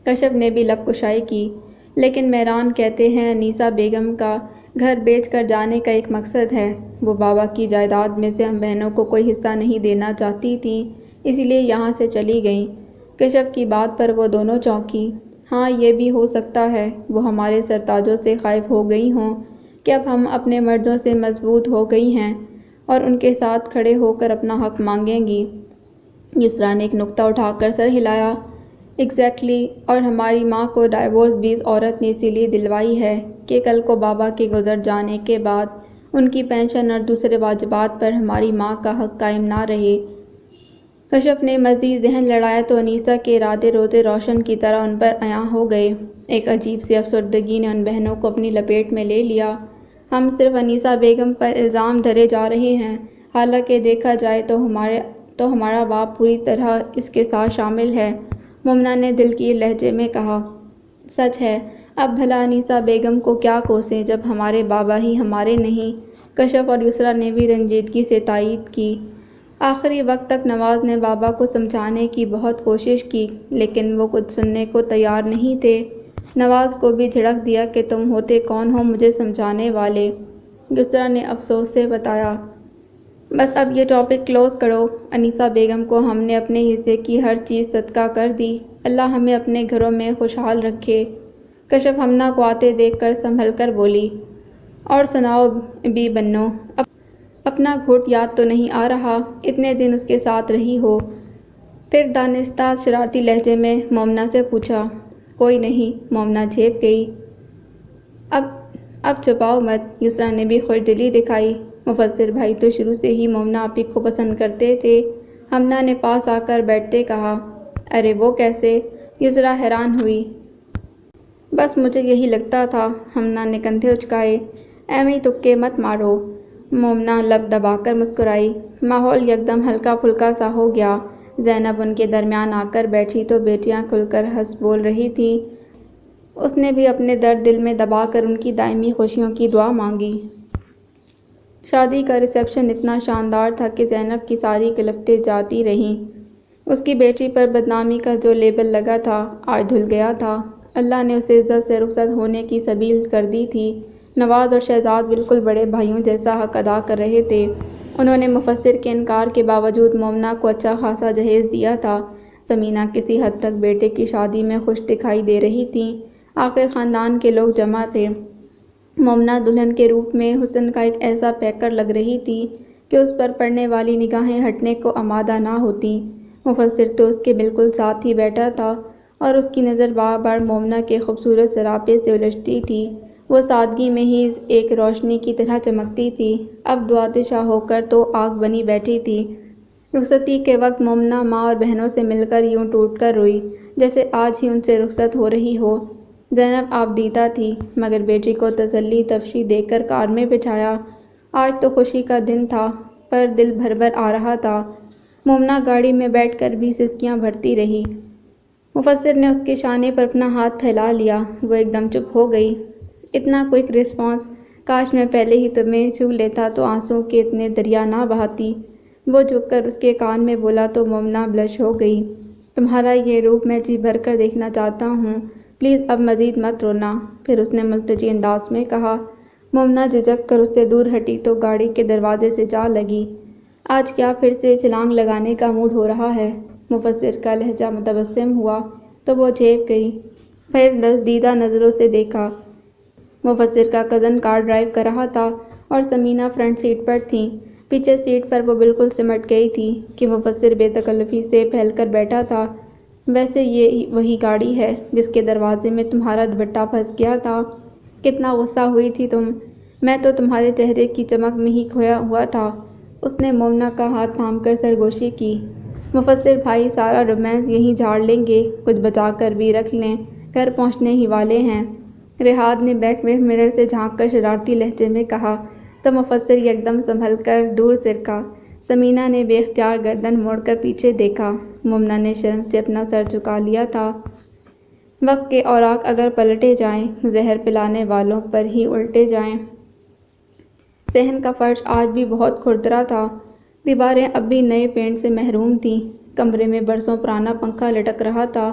[SPEAKER 1] کشف نے بھی لب کشائی کی۔ لیکن مہران کہتے ہیں انیسہ بیگم کا گھر بیچ کر جانے کا ایک مقصد ہے، وہ بابا کی جائیداد میں سے ہم بہنوں کو کوئی حصہ نہیں دینا چاہتی تھیں، اسی لیے یہاں سے چلی گئیں۔ کشف کی بات پر وہ دونوں چونکی۔ ہاں یہ بھی ہو سکتا ہے وہ ہمارے سرتاجوں سے خائف ہو گئی ہوں کہ اب ہم اپنے مردوں سے مضبوط ہو گئی ہیں اور ان کے ساتھ کھڑے ہو کر اپنا حق مانگیں گی۔ یسریٰ نے ایک نکتہ اٹھا کر سر ہلایا۔ ایگزیکٹلی، اور ہماری ماں کو ڈائیورس بھی اس عورت نے اسی لیے دلوائی ہے کہ کل کو بابا کے گزر جانے کے بعد ان کی پینشن اور دوسرے واجبات پر ہماری ماں کا حق قائم نہ رہے۔ کشف نے مزید ذہن لڑایا تو انیسہ کے ارادے روزے روشن کی طرح ان پر عیاں ہو گئے۔ ایک عجیب سی افسردگی نے ان بہنوں کو اپنی لپیٹ میں لے لیا۔ ہم صرف انیسہ بیگم پر الزام دھرے جا رہے ہیں، حالانکہ دیکھا جائے تو ہمارا باپ پوری طرح اس کے ساتھ شامل ہے، مومنہ نے دلگیر لہجے میں کہا۔ سچ ہے، اب بھلا انیسہ بیگم کو کیا کوسیں جب ہمارے بابا ہی ہمارے نہیں؟ کشف اور یسریٰ نے بھی رنجیدگی سے تائید کی۔ آخری وقت تک نواز نے بابا کو سمجھانے کی بہت کوشش کی، لیکن وہ کچھ سننے کو تیار نہیں تھے۔ نواز کو بھی جھڑک دیا کہ تم ہوتے کون ہو مجھے سمجھانے والے؟ یسریٰ نے افسوس سے بتایا۔ بس اب یہ ٹاپک کلوز کرو، انیسہ بیگم کو ہم نے اپنے حصے کی ہر چیز صدقہ کر دی، اللہ ہمیں اپنے گھروں میں خوشحال رکھے۔ کشف ہمنہ کو آتے دیکھ کر سنبھل کر بولی۔ اور سناؤ بی بنو، اپنا گھوٹ یاد تو نہیں آ رہا؟ اتنے دن اس کے ساتھ رہی ہو؟ پھر دانستہ شرارتی لہجے میں مومنہ سے پوچھا۔ کوئی نہیں، مومنہ جھیپ گئی۔ اب چھپاؤ مت، یسریٰ نے بھی خوش دلی دکھائی۔ مفسر بھائی تو شروع سے ہی مومنہ آپی کو پسند کرتے تھے، ہمنہ نے پاس آ کر بیٹھتے کہا۔ ارے وہ کیسے؟ یسریٰ حیران ہوئی۔ بس مجھے یہی لگتا تھا، ہمنہ نے کندھے اچکائے۔ ایویں تکے مت مارو، مومنہ لب دبا کر مسکرائی۔ ماحول یکدم ہلکا پھلکا سا ہو گیا۔ زینب ان کے درمیان آ کر بیٹھی تو بیٹیاں کھل کر ہنس بول رہی تھیں۔ اس نے بھی اپنے درد دل میں دبا کر ان کی دائمی خوشیوں کی دعا مانگی۔ شادی کا ریسیپشن اتنا شاندار تھا کہ زینب کی ساری کلفتیں جاتی رہیں۔ اس کی بیٹی پر بدنامی کا جو لیبل لگا تھا آج دھل گیا تھا، اللہ نے اسے عزت سے رخصت ہونے کی سبیل کر دی تھی۔ نواز اور شہزاد بالکل بڑے بھائیوں جیسا حق ادا کر رہے تھے۔ انہوں نے مفسر کے انکار کے باوجود مومنہ کو اچھا خاصا جہیز دیا تھا۔ ثمینہ کسی حد تک بیٹے کی شادی میں خوش دکھائی دے رہی تھیں، آخر خاندان کے لوگ جمع تھے۔ مومنہ دلہن کے روپ میں حسن کا ایک ایسا پیکر لگ رہی تھی کہ اس پر پڑنے والی نگاہیں ہٹنے کو آمادہ نہ ہوتیں۔ مفسر تو اس کے بالکل ساتھ ہی بیٹھا تھا اور اس کی نظر بار بار مومنہ کے خوبصورت سراپے سے الجھتی تھی، وہ سادگی میں ہی ایک روشنی کی طرح چمکتی تھی، اب دعاتشاں ہو کر تو آگ بنی بیٹھی تھی۔ رخصتی کے وقت مومنہ ماں اور بہنوں سے مل کر یوں ٹوٹ کر روئی جیسے آج ہی ان سے رخصت ہو رہی ہو۔ زینب آبدیدہ تھی، مگر بیٹی کو تسلی تفشی دے کر کار میں بٹھایا۔ آج تو خوشی کا دن تھا، پر دل بھر بھر آ رہا تھا۔ مومنہ گاڑی میں بیٹھ کر بھی سسکیاں بھرتی رہی۔ مفسر نے اس کے شانے پر اپنا ہاتھ پھیلا لیا، وہ ایک دم چپ ہو گئی۔ اتنا کوئک رسپانس، کاش میں پہلے ہی تمہیں چھو لیتا تو آنسوؤں کے اتنے دریا نہ بہاتی۔ وہ جھک کر اس کے کان میں بولا تو مومنہ بلش ہو گئی۔ تمہارا یہ روپ میں جی بھر کر دیکھنا چاہتا ہوں، پلیز اب مزید مت رونا، پھر اس نے ملتجی انداز میں کہا۔ مومنہ جھجک کر اس سے دور ہٹی تو گاڑی کے دروازے سے جا لگی۔ آج کیا پھر سے چھلانگ لگانے کا موڈ ہو رہا ہے؟ مفسر کا لہجہ متبسم ہوا تو وہ جھیپ گئی، پھر دزدیدہ نظروں سے دیکھا۔ مفسر کا کزن کار ڈرائیو کر رہا تھا اور ثمینہ فرنٹ سیٹ پر تھیں۔ پیچھے سیٹ پر وہ بالکل سمٹ گئی تھی کہ مفسر بے تکلفی سے پھیل کر بیٹھا تھا۔ ویسے یہ وہی گاڑی ہے جس کے دروازے میں تمہارا دوپٹہ پھنس گیا تھا۔ کتنا غصہ ہوئی تھی تم۔ میں تو تمہارے چہرے کی چمک میں ہی کھویا ہوا تھا۔ اس نے مومنہ کا ہاتھ تھام کر سرگوشی کی۔ مفسر بھائی سارا رومانس یہیں جھاڑ لیں گے، کچھ بچا کر بھی رکھ لیں، گھر پہنچنے ہی والے ہیں۔ رحاد نے بیک مرر سے جھانک کر شرارتی لہجے میں کہا تو مفسر یکدم سنبھل کر دور سرکا۔ ثمینہ نے بے اختیار گردن موڑ کر پیچھے دیکھا۔ مومنہ نے شرم سے اپنا سر جھکا لیا تھا۔ وقت کے اوراق اگر پلٹے جائیں، زہر پلانے والوں پر ہی الٹے جائیں۔ صحن کا فرش آج بھی بہت کھردرا تھا۔ دیواریں اب بھی نئے پینٹ سے محروم تھیں۔ کمرے میں برسوں پرانا پنکھا لٹک رہا تھا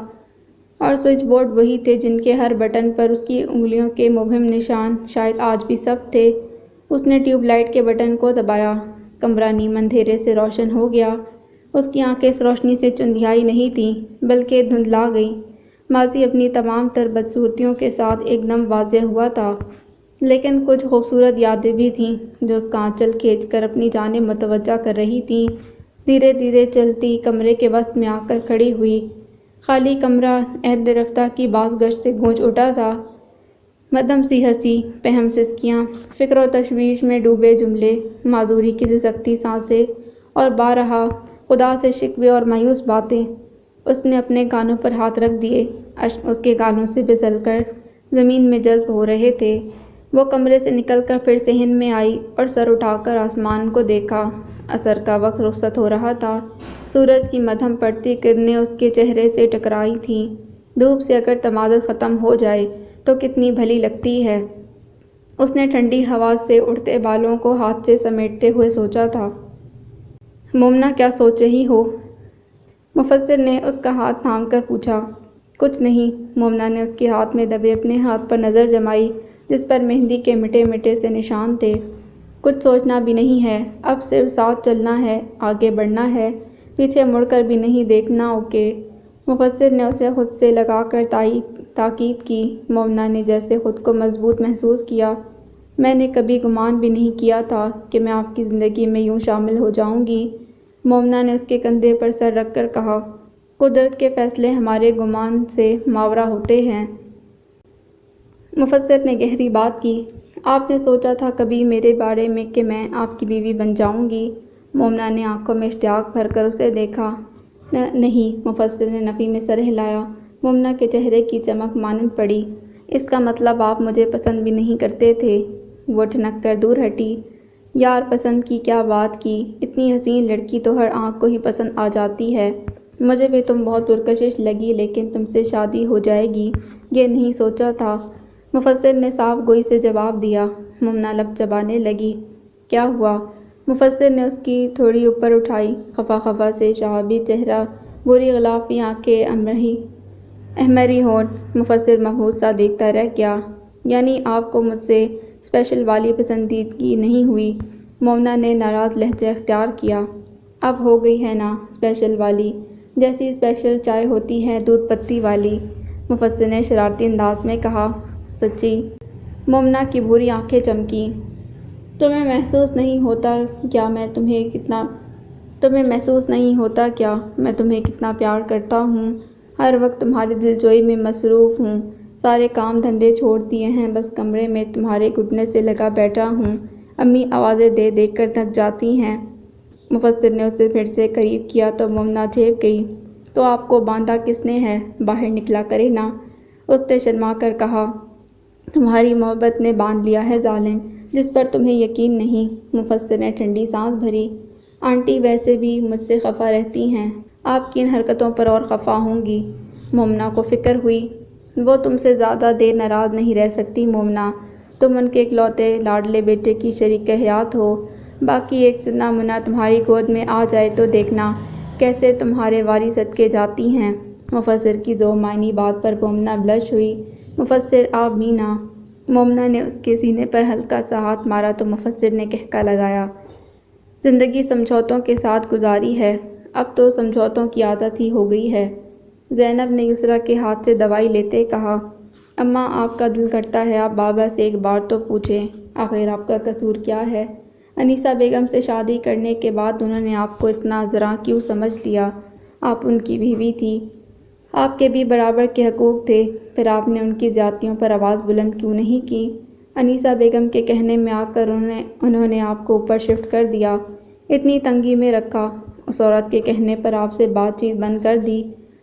[SPEAKER 1] اور سوئچ بورڈ وہی تھے جن کے ہر بٹن پر اس کی انگلیوں کے مبہم نشان شاید آج بھی سبز تھے۔ اس نے ٹیوب لائٹ کے بٹن کو دبایا۔ کمرہ نیم اندھیرے سے روشن ہو گیا۔ اس کی آنکھیں اس روشنی سے چندھیائی نہیں تھیں بلکہ دھندلا گئیں۔ ماضی اپنی تمام تر بدصورتیوں کے ساتھ ایک دم واضح ہوا تھا، لیکن کچھ خوبصورت یادیں بھی تھیں جو اس کا آنچل کھینچ کر اپنی جانب متوجہ کر رہی تھیں۔ دھیرے دھیرے چلتی کمرے کے وسط میں آ کر کھڑی ہوئی۔ خالی کمرہ عہد رفتہ کی باز گشت سے گونج اٹھا تھا۔ مدھم سی ہنسی، پہم سسکیاں، فکر و تشویش میں ڈوبے جملے، معذوری کی سسکتی سانسیں اور بارہا خدا سے شکوے اور مایوس باتیں۔ اس نے اپنے گانوں پر ہاتھ رکھ دیے۔ اشک اس کے گالوں سے پھسل کر زمین میں جذب ہو رہے تھے۔ وہ کمرے سے نکل کر پھر صحن میں آئی اور سر اٹھا کر آسمان کو دیکھا۔ عصر کا وقت رخصت ہو رہا تھا۔ سورج کی مدھم پڑتی کرنیں اس کے چہرے سے ٹکرائی تھیں۔ دھوپ سے اگر تمادد ختم ہو جائے تو کتنی بھلی لگتی ہے، اس نے ٹھنڈی ہوا سے اڑتے بالوں کو ہاتھ سے سمیٹتے ہوئے سوچا تھا۔ مومنہ کیا سوچ رہی ہو؟ مفسر نے اس کا ہاتھ تھام کر پوچھا۔ کچھ نہیں۔ مومنہ نے اس کے ہاتھ میں دبے اپنے ہاتھ پر نظر جمائی جس پر مہندی کے مٹے مٹے سے نشان تھے۔ کچھ سوچنا بھی نہیں ہے، اب صرف ساتھ چلنا ہے، آگے بڑھنا ہے، پیچھے مڑ کر بھی نہیں دیکھنا۔ اوکے؟ مفسر نے اسے خود سے لگا کر تاکید کی۔ مومنہ نے جیسے خود کو مضبوط محسوس کیا۔ میں نے کبھی گمان بھی نہیں کیا تھا کہ میں آپ کی زندگی میں یوں شامل ہو جاؤں گی۔ مومنہ نے اس کے کندھے پر سر رکھ کر کہا۔ قدرت کے فیصلے ہمارے گمان سے ماورا ہوتے ہیں۔ مفسر نے گہری بات کی۔ آپ نے سوچا تھا کبھی میرے بارے میں کہ میں آپ کی بیوی بن جاؤں گی؟ مومنہ نے آنکھوں میں اشتیاق بھر کر اسے دیکھا۔ نہیں، مفسر نے نفی میں سر ہلایا۔ مومنہ کے چہرے کی چمک مانند پڑی۔ اس کا مطلب آپ مجھے پسند بھی نہیں کرتے تھے؟ وہ ٹھنک کر دور ہٹی۔ یار پسند کی کیا بات کی، اتنی حسین لڑکی تو ہر آنکھ کو ہی پسند آ جاتی ہے۔ مجھے بھی تم بہت پرکشش لگی لیکن تم سے شادی ہو جائے گی یہ نہیں سوچا تھا، مفسر نے صاف گوئی سے جواب دیا۔ مومنہ لب چبانے لگی۔ کیا ہوا؟ مفسر نے اس کی تھوڑی اوپر اٹھائی خفا خفا سے شہابی چہرہ، بری غلافی آنکھیں، احمری ہونٹ۔ مفسر مبہوت سا دیکھتا رہ گیا۔ یعنی آپ کو مجھ سے اسپیشل والی پسندیدگی نہیں ہوئی؟ مومنہ نے ناراض لہجہ اختیار کیا۔ اب ہو گئی ہے نا اسپیشل والی، جیسی اسپیشل چائے ہوتی ہے دودھ پتی والی، مفسر نے شرارتی انداز میں کہا۔ سچی؟ مومنہ کی بھوری آنکھیں چمکیں۔ تمہیں محسوس نہیں ہوتا کیا میں تمہیں کتنا پیار کرتا ہوں؟ ہر وقت تمہاری دلجوئی میں مصروف ہوں، سارے کام دھندے چھوڑ دیے ہیں، بس کمرے میں تمہارے گھٹنے سے لگا بیٹھا ہوں۔ امی آوازیں دے دے کر تھک جاتی ہیں۔ مفسر نے اسے پھر سے قریب کیا تو مومنہ جھیپ گئی۔ تو آپ کو باندھا کس نے ہے؟ باہر نکلا کرے نا، اس نے شرما کر کہا۔ تمہاری محبت نے باندھ لیا ہے ظالم، جس پر تمہیں یقین نہیں، مفسر نے ٹھنڈی سانس بھری۔ آنٹی ویسے بھی مجھ سے خفا رہتی ہیں، آپ کی ان حرکتوں پر اور خفا ہوں گی۔ مومنہ کو فکر ہوئی۔ وہ تم سے زیادہ دیر ناراض نہیں رہ سکتی مومنہ، تم ان کے اکلوتے لاڈلے بیٹے کی شریک حیات ہو، باقی ایک چنا منا تمہاری گود میں آ جائے تو دیکھنا کیسے تمہارے واری صدقے جاتی ہیں۔ مفسر کی ذو معنی بات پر مومنہ بلش ہوئی۔ مفسر آپ بھی نا۔ مومنہ نے اس کے سینے پر ہلکا سا ہاتھ مارا تو مفسر نے قہقہ لگایا۔ زندگی سمجھوتوں کے ساتھ گزاری ہے، اب تو سمجھوتوں کی عادت ہی ہو گئی ہے۔ زینب نے یسریٰ کے ہاتھ سے دوائی لیتے کہا۔ اماں آپ کا دل کرتا ہے آپ بابا سے ایک بار تو پوچھیں، آخر آپ کا قصور کیا ہے؟ انیسہ بیگم سے شادی کرنے کے بعد انہوں نے آپ کو اتنا ذرا کیوں سمجھ لیا؟ آپ ان کی بیوی تھی۔ آپ کے بھی برابر کے حقوق تھے، پھر آپ نے ان کی زیادتیوں پر آواز بلند کیوں نہیں کی؟ انیسہ بیگم کے کہنے میں آ کر انہوں نے آپ کو اوپر شفٹ کر دیا، اتنی تنگی میں رکھا، اس عورت کے کہنے پر آپ سے بات چیت بند کر دی،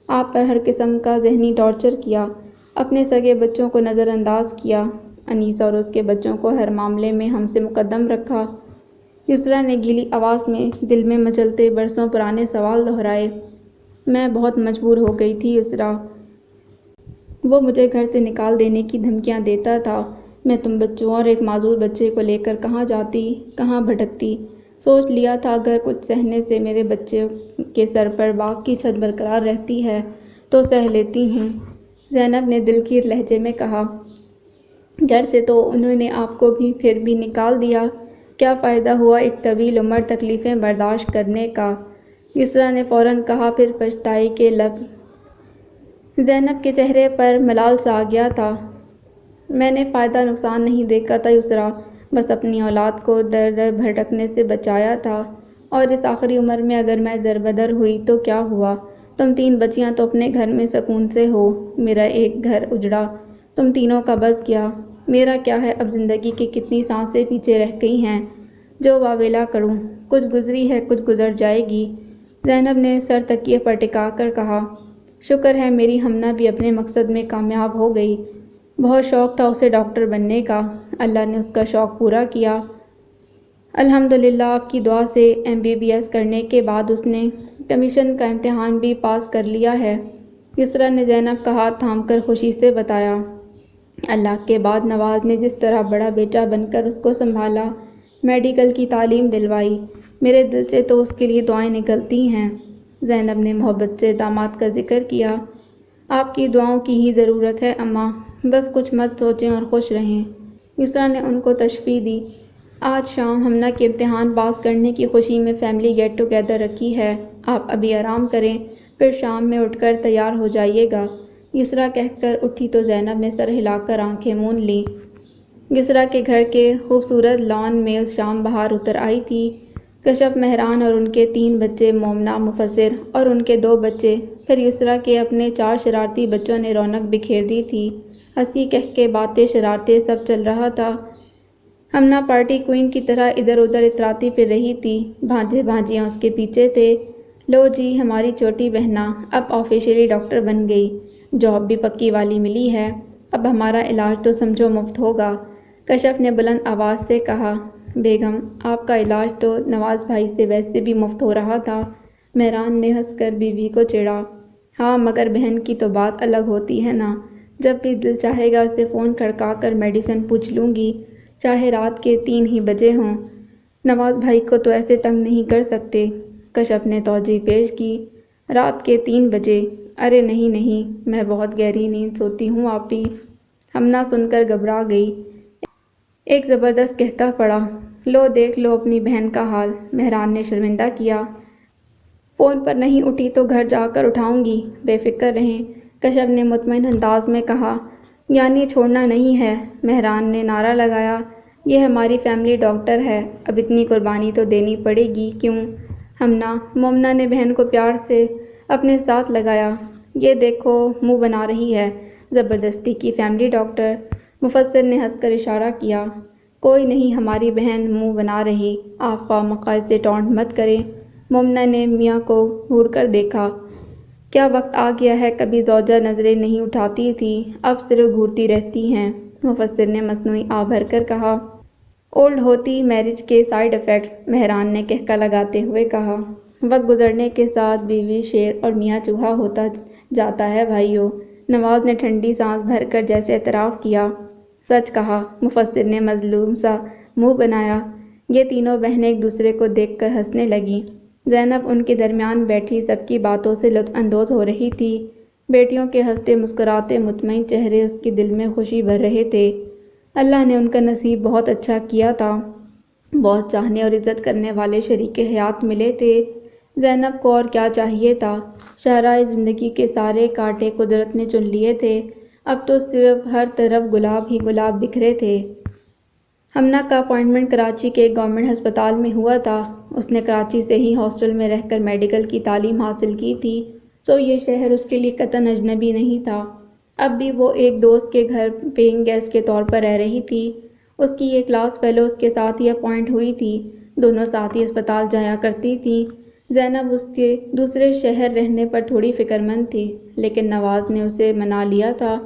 [SPEAKER 1] آپ پر ہر قسم کا ذہنی ٹارچر کیا، اپنے سگے بچوں کو نظر انداز کیا، انیسہ اور اس کے بچوں کو ہر معاملے میں ہم سے مقدم رکھا۔ یسریٰ نے گیلی آواز میں دل میں مچلتے برسوں پرانے سوال دہرائے۔ میں بہت مجبور ہو گئی تھی یسریٰ، وہ مجھے گھر سے نکال دینے کی دھمکیاں دیتا تھا، میں تم بچوں اور ایک معذور بچے کو لے کر کہاں جاتی، کہاں بھٹکتی، سوچ لیا تھا اگر کچھ سہنے سے میرے بچے کے سر پر باغ کی چھت برقرار رہتی ہے تو سہ لیتی ہوں۔ زینب نے دلگیر لہجے میں کہا، گھر سے تو انہوں نے آپ کو بھی پھر بھی نکال دیا، کیا فائدہ ہوا ایک طویل عمر تکلیفیں برداشت کرنے کا؟ یسریٰ نے فوراً کہا، پھر پچھتائی کے لب۔ زینب کے چہرے پر ملال سا آ گیا تھا۔ میں نے فائدہ نقصان نہیں دیکھا تھا یسریٰ، بس اپنی اولاد کو در در بھٹکنے سے بچایا تھا، اور اس آخری عمر میں اگر میں دربدر ہوئی تو کیا ہوا؟ تم 3 بچیاں تو اپنے گھر میں سکون سے ہو، میرا ایک گھر اجڑا، تم تینوں کا بس گیا، میرا کیا ہے؟ اب زندگی کی کتنی سانسیں پیچھے رہ گئی ہیں جو واویلا کروں، کچھ گزری ہے کچھ گزر جائے گی۔ زینب نے سر تکیے پر ٹکا کر کہا، شکر ہے میری ہمنا بھی اپنے مقصد میں کامیاب ہو گئی، بہت شوق تھا اسے ڈاکٹر بننے کا، اللہ نے اس کا شوق پورا کیا، الحمدللہ آپ کی دعا سے MBBS کرنے کے بعد اس نے کمیشن کا امتحان بھی پاس کر لیا ہے۔ یسریٰ نے زینب کا ہاتھ تھام کر خوشی سے بتایا، اللہ کے بعد نواز نے جس طرح بڑا بیٹا بن کر اس کو سنبھالا، میڈیکل کی تعلیم دلوائی، میرے دل سے تو اس کے لیے دعائیں نکلتی ہیں۔ زینب نے محبت سے داماد کا ذکر کیا، آپ کی دعاؤں کی ہی ضرورت ہے اماں، بس کچھ مت سوچیں اور خوش رہیں۔ یسریٰ نے ان کو تشفیع دی، آج شام ہمنا کے امتحان پاس کرنے کی خوشی میں فیملی گیٹ ٹوگیدر رکھی ہے، آپ ابھی آرام کریں، پھر شام میں اٹھ کر تیار ہو جائیے گا۔ یسریٰ کہہ کر اٹھی تو زینب نے سر ہلا کر آنکھیں مون لیں۔ یسریٰ کے گھر کے خوبصورت لان میں اس شام بہار اتر آئی تھی۔ کشف، مہران اور ان کے 3 بچے، مومنہ، مفسر اور ان کے 2 بچے، پھر یسریٰ کے اپنے 4 شرارتی بچوں نے رونق بکھیر دی تھی، ہنسی کہکے باتیں شرارتیں سب چل رہا تھا۔ ہمنا پارٹی کوئین کی طرح ادھر ادھر اتراتی پھر رہی تھی، بھانجے بھانجیاں اس کے پیچھے تھے، لو جی ہماری چھوٹی بہنا اب آفیشیلی ڈاکٹر بن گئی، جاب بھی پکی والی ملی ہے، اب ہمارا علاج تو سمجھو مفت ہوگا۔ کشف نے بلند آواز سے کہا، بیگم آپ کا علاج تو نواز بھائی سے ویسے بھی مفت ہو رہا تھا۔ مہران نے ہنس کر بیوی کو چیڑا، ہاں مگر بہن کی تو بات الگ ہوتی ہے نا، جب بھی دل چاہے گا اسے فون کھڑکا کر میڈیسن پوچھ لوں گی، چاہے رات کے 3 ہی بجے ہوں، نواز بھائی کو تو ایسے تنگ نہیں کر سکتے۔ کشف نے توجہ پیش کی، رات کے 3 بجے، ارے نہیں نہیں، میں بہت گہری نیند سوتی ہوں آپی۔ ہمنا سن کر گھبرا گئی، ایک زبردست قہقہ پڑا، لو دیکھ لو اپنی بہن کا حال، مہران نے شرمندہ کیا، فون پر نہیں اٹھی تو گھر جا کر اٹھاؤں گی، بے فکر رہیں، کشف نے مطمئن انداز میں کہا، یعنی چھوڑنا نہیں ہے؟ مہران نے نعرہ لگایا، یہ ہماری فیملی ڈاکٹر ہے، اب اتنی قربانی تو دینی پڑے گی، کیوں؟ ہمنا، مومنہ نے بہن کو پیار سے اپنے ساتھ لگایا، یہ دیکھو منہ بنا رہی ہے، زبردستی کی فیملی ڈاکٹر۔ مفسر نے ہنس کر اشارہ کیا، کوئی نہیں ہماری بہن منہ بنا رہی، آپ خواہ مخواہ سے ٹونٹ مت کریں۔ مومنہ نے میاں کو گھور کر دیکھا، کیا وقت آ گیا ہے، کبھی زوجہ نظریں نہیں اٹھاتی تھی، اب صرف گھورتی رہتی ہیں۔ مفسر نے مصنوعی آہ بھر کر کہا، اولڈ ہوتی میرج کے سائیڈ ایفیکٹس، مہران نے قہقہ لگاتے ہوئے کہا، وقت گزرنے کے ساتھ بیوی شیر اور میاں چوہا ہوتا جاتا ہے بھائیو۔ نواز نے ٹھنڈی سانس بھر کر جیسے اعتراف کیا، سچ کہا، مفسر نے مظلوم سا منہ بنایا۔ یہ تینوں بہنیں ایک دوسرے کو دیکھ کر ہنسنے لگیں، زینب ان کے درمیان بیٹھی سب کی باتوں سے لطف اندوز ہو رہی تھی، بیٹیوں کے ہنستے مسکراتے مطمئن چہرے اس کے دل میں خوشی بھر رہے تھے، اللہ نے ان کا نصیب بہت اچھا کیا تھا، بہت چاہنے اور عزت کرنے والے شریک حیات ملے تھے۔ زینب کو اور کیا چاہیے تھا، شاہراہ زندگی کے سارے کانٹے قدرت نے چن لیے تھے، اب تو صرف ہر طرف گلاب ہی گلاب بکھرے تھے۔ ہمنا کا اپائنٹمنٹ کراچی کے ایک گورنمنٹ ہسپتال میں ہوا تھا، اس نے کراچی سے ہی ہاسٹل میں رہ کر میڈیکل کی تعلیم حاصل کی تھی، یہ شہر اس کے لیے قطعاً اجنبی نہیں تھا۔ اب بھی وہ ایک دوست کے گھر پیئنگ گیسٹ کے طور پر رہ رہی تھی۔ اس کی ایک کلاس فیلو اس کے ساتھ ہی اپوائنٹ ہوئی تھی، دونوں ساتھ ہی اسپتال جایا کرتی تھیں۔ زینب اس کے دوسرے شہر رہنے پر تھوڑی فکر مند تھی، لیکن نواز نے اسے منا لیا تھا۔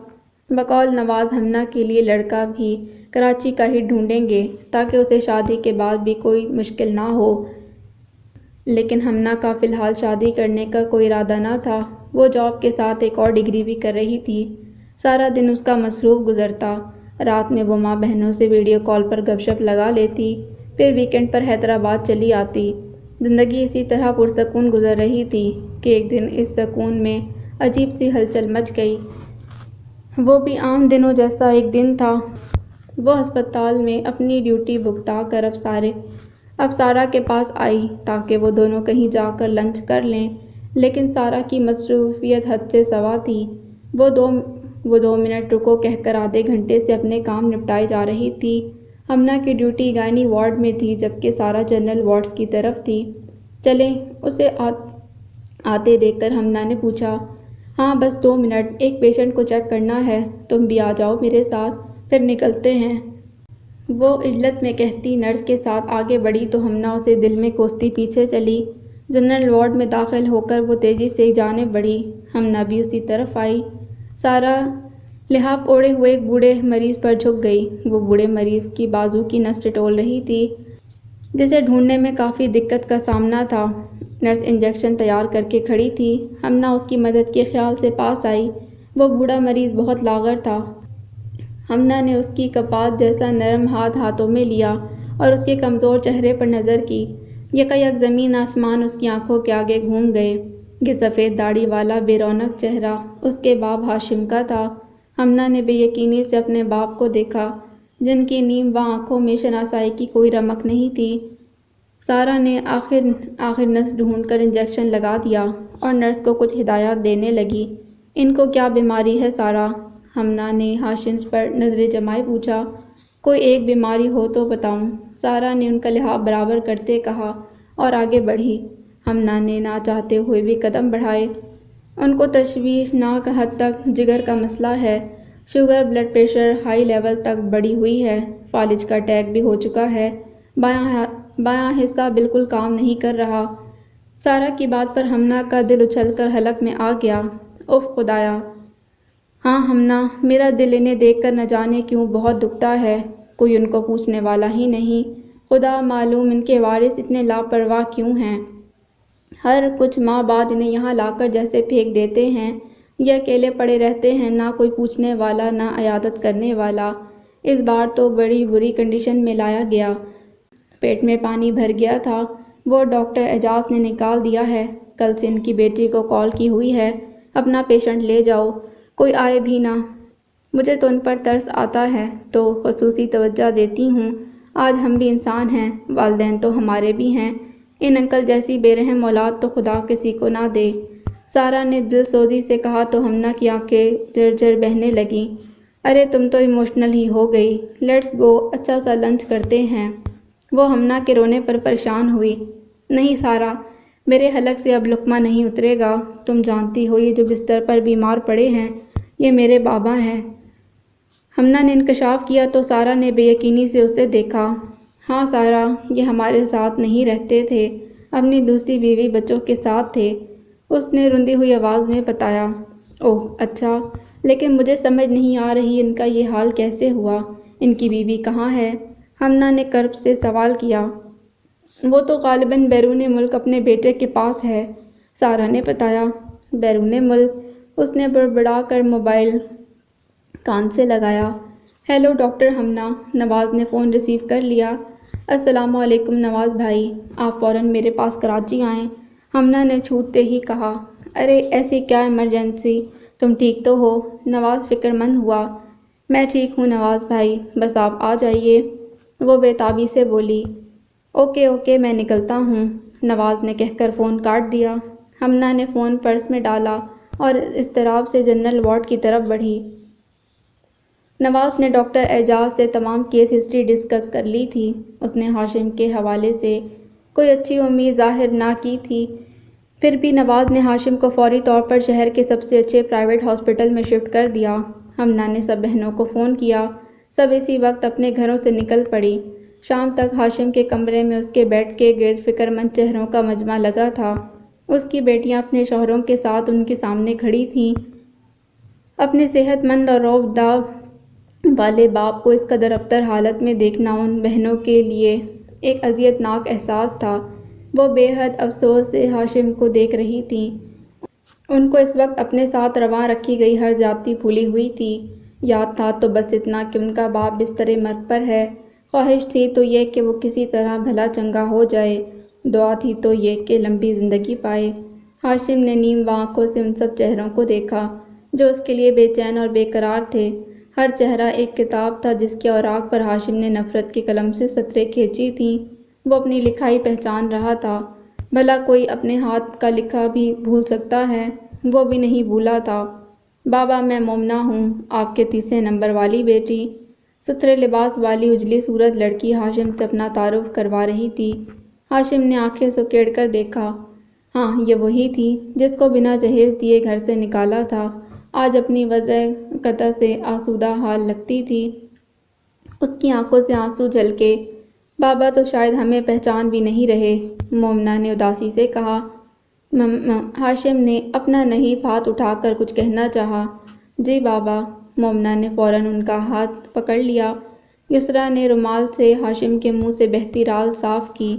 [SPEAKER 1] بقول نواز ہمنا کے لیے لڑکا بھی کراچی کا ہی ڈھونڈیں گے تاکہ اسے شادی کے بعد بھی کوئی مشکل نہ ہو، لیکن ہمنا کا فی الحال شادی کرنے کا کوئی ارادہ نہ تھا۔ وہ جاب کے ساتھ ایک اور ڈگری بھی کر رہی تھی۔ سارا دن اس کا مصروف گزرتا۔ رات میں وہ ماں بہنوں سے ویڈیو کال پر گپ شپ لگا لیتی، پھر ویکنڈ پر حیدرآباد چلی آتی۔ زندگی اسی طرح پرسکون گزر رہی تھی کہ ایک دن اس سکون میں عجیب سی ہلچل مچ گئی۔ وہ بھی عام دنوں جیسا ایک دن تھا۔ وہ ہسپتال میں اپنی ڈیوٹی بھگتا کر اب سارا کے پاس آئی تاکہ وہ دونوں کہیں جا کر لنچ کر لیں، لیکن سارا کی مصروفیت حد سے سوا تھی۔ وہ دو منٹ رکو کہہ کر آدھے گھنٹے سے اپنے کام نپٹائے جا رہی تھی۔ ہمنا کی ڈیوٹی گائنی وارڈ میں تھی جبکہ سارا جنرل وارڈز کی طرف تھی۔ چلیں؟ اسے آتے دیکھ کر ہمنا نے پوچھا۔ ہاں بس 2 منٹ، ایک پیشنٹ کو چیک کرنا ہے، تم بھی آ جاؤ میرے ساتھ، پھر نکلتے ہیں۔ وہ عجلت میں کہتی نرس کے ساتھ آگے بڑھی تو ہمنا اسے دل میں کوستی پیچھے چلی۔ جنرل وارڈ میں داخل ہو کر وہ تیزی سے جانب بڑھی، ہمنا بھی اسی طرف آئی۔ سارا لحاف اوڑھے ہوئے ایک بوڑھے مریض پر جھک گئی۔ وہ بوڑھے مریض کی بازو کی نس ٹٹول رہی تھی، جسے ڈھونڈنے میں کافی دقت کا سامنا تھا۔ نرس انجیکشن تیار کر کے کھڑی تھی۔ ہمنا اس کی مدد کے خیال سے پاس آئی۔ وہ بوڑھا مریض بہت لاغر تھا۔ ہمنا نے اس کی کپات جیسا نرم ہاتھ ہاتھوں میں لیا اور اس کے کمزور چہرے پر نظر کی۔ یکایک زمین آسمان اس کی آنکھوں کے آگے گھوم گئے۔ یہ سفید داڑھی والا بے رونق چہرہ اس کے باپ ہاشم کا تھا۔ ہمنا نے بے یقینی سے اپنے باپ کو دیکھا، جن کی نیم باں آنکھوں میں شناسائی کی کوئی رمق نہیں تھی۔ سارا نے آخر نس ڈھونڈ کر انجیکشن لگا دیا اور نرس کو کچھ ہدایات دینے لگی۔ ان کو کیا بیماری ہے سارا؟ ہمنا نے ہاشم پر نظریں جمائے پوچھا۔ کوئی ایک بیماری ہو تو بتاؤں، سارا نے ان کا لحاف برابر کرتے کہا اور آگے بڑھی۔ ہمنا نے نہ چاہتے ہوئے بھی قدم بڑھائے۔ ان کو تشویشناک حد تک جگر کا مسئلہ ہے، sugar blood pressure high level تک بڑھی ہوئی ہے، فالج کا اٹیک بھی ہو چکا ہے، بایاں حصہ بالکل کام نہیں کر رہا۔ سارا کی بات پر ہمنا کا دل اچھل کر حلق میں آ گیا۔ اف خدایا! ہاں ہمنا، میرا دل انہیں دیکھ کر نہ جانے کیوں بہت دکھتا ہے۔ کوئی ان کو پوچھنے والا ہی نہیں۔ خدا معلوم ان کے وارث اتنے لاپرواہ کیوں ہیں۔ ہر کچھ ماہ بعد انہیں یہاں لا کر جیسے پھینک دیتے ہیں۔ یہ اکیلے پڑے رہتے ہیں، نہ کوئی پوچھنے والا، نہ عیادت کرنے والا۔ اس بار تو بڑی بری کنڈیشن میں لایا گیا۔ پیٹ میں پانی بھر گیا تھا۔ وہ ڈاکٹر اعجاز نے نکال دیا ہے۔ کل سے ان کی بیٹی کو کال کی ہوئی ہے، اپنا پیشنٹ لے جاؤ، کوئی آئے بھی نہ۔ مجھے تو ان پر ترس آتا ہے تو خصوصی توجہ دیتی ہوں۔ آج ہم بھی انسان ہیں، والدین تو ہمارے بھی ہیں۔ ان انکل جیسی بے رحم اولاد تو خدا کسی کو نہ دے۔ سارا نے دل سوزی سے کہا تو ہمنا کی آنکھیں جھرجھر بہنے لگیں۔ ارے تم تو ایموشنل ہی ہو گئی۔ لیٹس گو، اچھا سا لنچ کرتے ہیں۔ وہ ہمنا کے رونے پر پریشان ہوئی۔ نہیں سارا، میرے حلق سے اب لقمہ نہیں اترے گا۔ تم جانتی ہو یہ جو بستر پر بیمار پڑے ہیں، یہ میرے بابا ہیں۔ ہمنا نے انکشاف کیا تو سارا نے بے یقینی سے اسے دیکھا۔ ہاں سارا، یہ ہمارے ساتھ نہیں رہتے تھے، اپنی دوسری بیوی بچوں کے ساتھ تھے، اس نے روندی ہوئی آواز میں بتایا۔ اوہ اچھا، لیکن مجھے سمجھ نہیں آ رہی ان کا یہ حال کیسے ہوا؟ ان کی بیوی کہاں ہے؟ ہمنا نے کرب سے سوال کیا۔ وہ تو غالباً بیرون ملک اپنے بیٹے کے پاس ہے، سارا نے بتایا۔ بیرون ملک؟ اس نے بڑبڑا کر موبائل کان سے لگایا۔ ہیلو ڈاکٹر ہمنا، نواز نے فون ریسیو کر لیا۔ السلام علیکم نواز بھائی، آپ فوراً میرے پاس کراچی آئیں، ہمنا نے چھوٹتے ہی کہا۔ ارے ایسی کیا ایمرجنسی؟ تم ٹھیک تو ہو؟ نواز فکر مند ہوا۔ میں ٹھیک ہوں نواز بھائی، بس آپ آ جائیے، وہ بے تابی سے بولی۔ اوکے میں نکلتا ہوں، نواز نے کہہ کر فون کاٹ دیا۔ ہمنا نے فون پرس میں ڈالا اور اضطراب سے جنرل وارڈ کی طرف بڑھی۔ نواز نے ڈاکٹر اعجاز سے تمام کیس ہسٹری ڈسکس کر لی تھی۔ اس نے ہاشم کے حوالے سے کوئی اچھی امید ظاہر نہ کی تھی، پھر بھی نواز نے ہاشم کو فوری طور پر شہر کے سب سے اچھے پرائیویٹ ہاسپٹل میں شفٹ کر دیا۔ ہمنا نے سب بہنوں کو فون کیا، سب اسی وقت اپنے گھروں سے نکل پڑی۔ شام تک ہاشم کے کمرے میں اس کے بیڈ کے گرد فکر مند چہروں کا مجمع لگا تھا۔ اس کی بیٹیاں اپنے شوہروں کے ساتھ ان کے سامنے کھڑی تھیں۔ اپنے صحت مند اور روب والے باپ کو اس قدر ابتر حالت میں دیکھنا ان بہنوں کے لیے ایک اذیت ناک احساس تھا۔ وہ بے حد افسوس سے ہاشم کو دیکھ رہی تھیں۔ ان کو اس وقت اپنے ساتھ رواں رکھی گئی ہر زیادتی بھولی ہوئی تھی۔ یاد تھا تو بس اتنا کہ ان کا باپ بستر مرگ پر ہے۔ خواہش تھی تو یہ کہ وہ کسی طرح بھلا چنگا ہو جائے، دعا تھی تو یہ کہ لمبی زندگی پائے۔ ہاشم نے نیم آنکھوں سے ان سب چہروں کو دیکھا جو اس کے لیے بے چین اور بے قرار تھے۔ ہر چہرہ ایک کتاب تھا جس کے اوراق پر ہاشم نے نفرت کے قلم سے سطریں کھینچی تھیں۔ وہ اپنی لکھائی پہچان رہا تھا۔ بھلا کوئی اپنے ہاتھ کا لکھا بھی بھول سکتا ہے؟ وہ بھی نہیں بھولا تھا۔ بابا، میں مومنہ ہوں، آپ کے تیسرے نمبر والی بیٹی۔ ستھرے لباس والی اجلی صورت لڑکی ہاشم سے اپنا تعارف کروا رہی تھی۔ ہاشم نے آنکھیں سکیڑ کر دیکھا۔ ہاں، یہ وہی تھی جس کو بنا جہیز دیے گھر سے نکالا تھا۔ آج اپنی وضع قطع سے آسودہ حال لگتی تھی۔ اس کی آنکھوں سے آنسو جھلکے۔ بابا تو شاید ہمیں پہچان بھی نہیں رہے، مومنہ نے اداسی سے کہا۔ ہاشم نے اپنا نحیف ہاتھ اٹھا کر کچھ کہنا چاہا۔ جی بابا، مومنہ نے فوراً ان کا ہاتھ پکڑ لیا۔ یسریٰ نے رومال سے ہاشم کے منہ سے بہتی رال صاف کی۔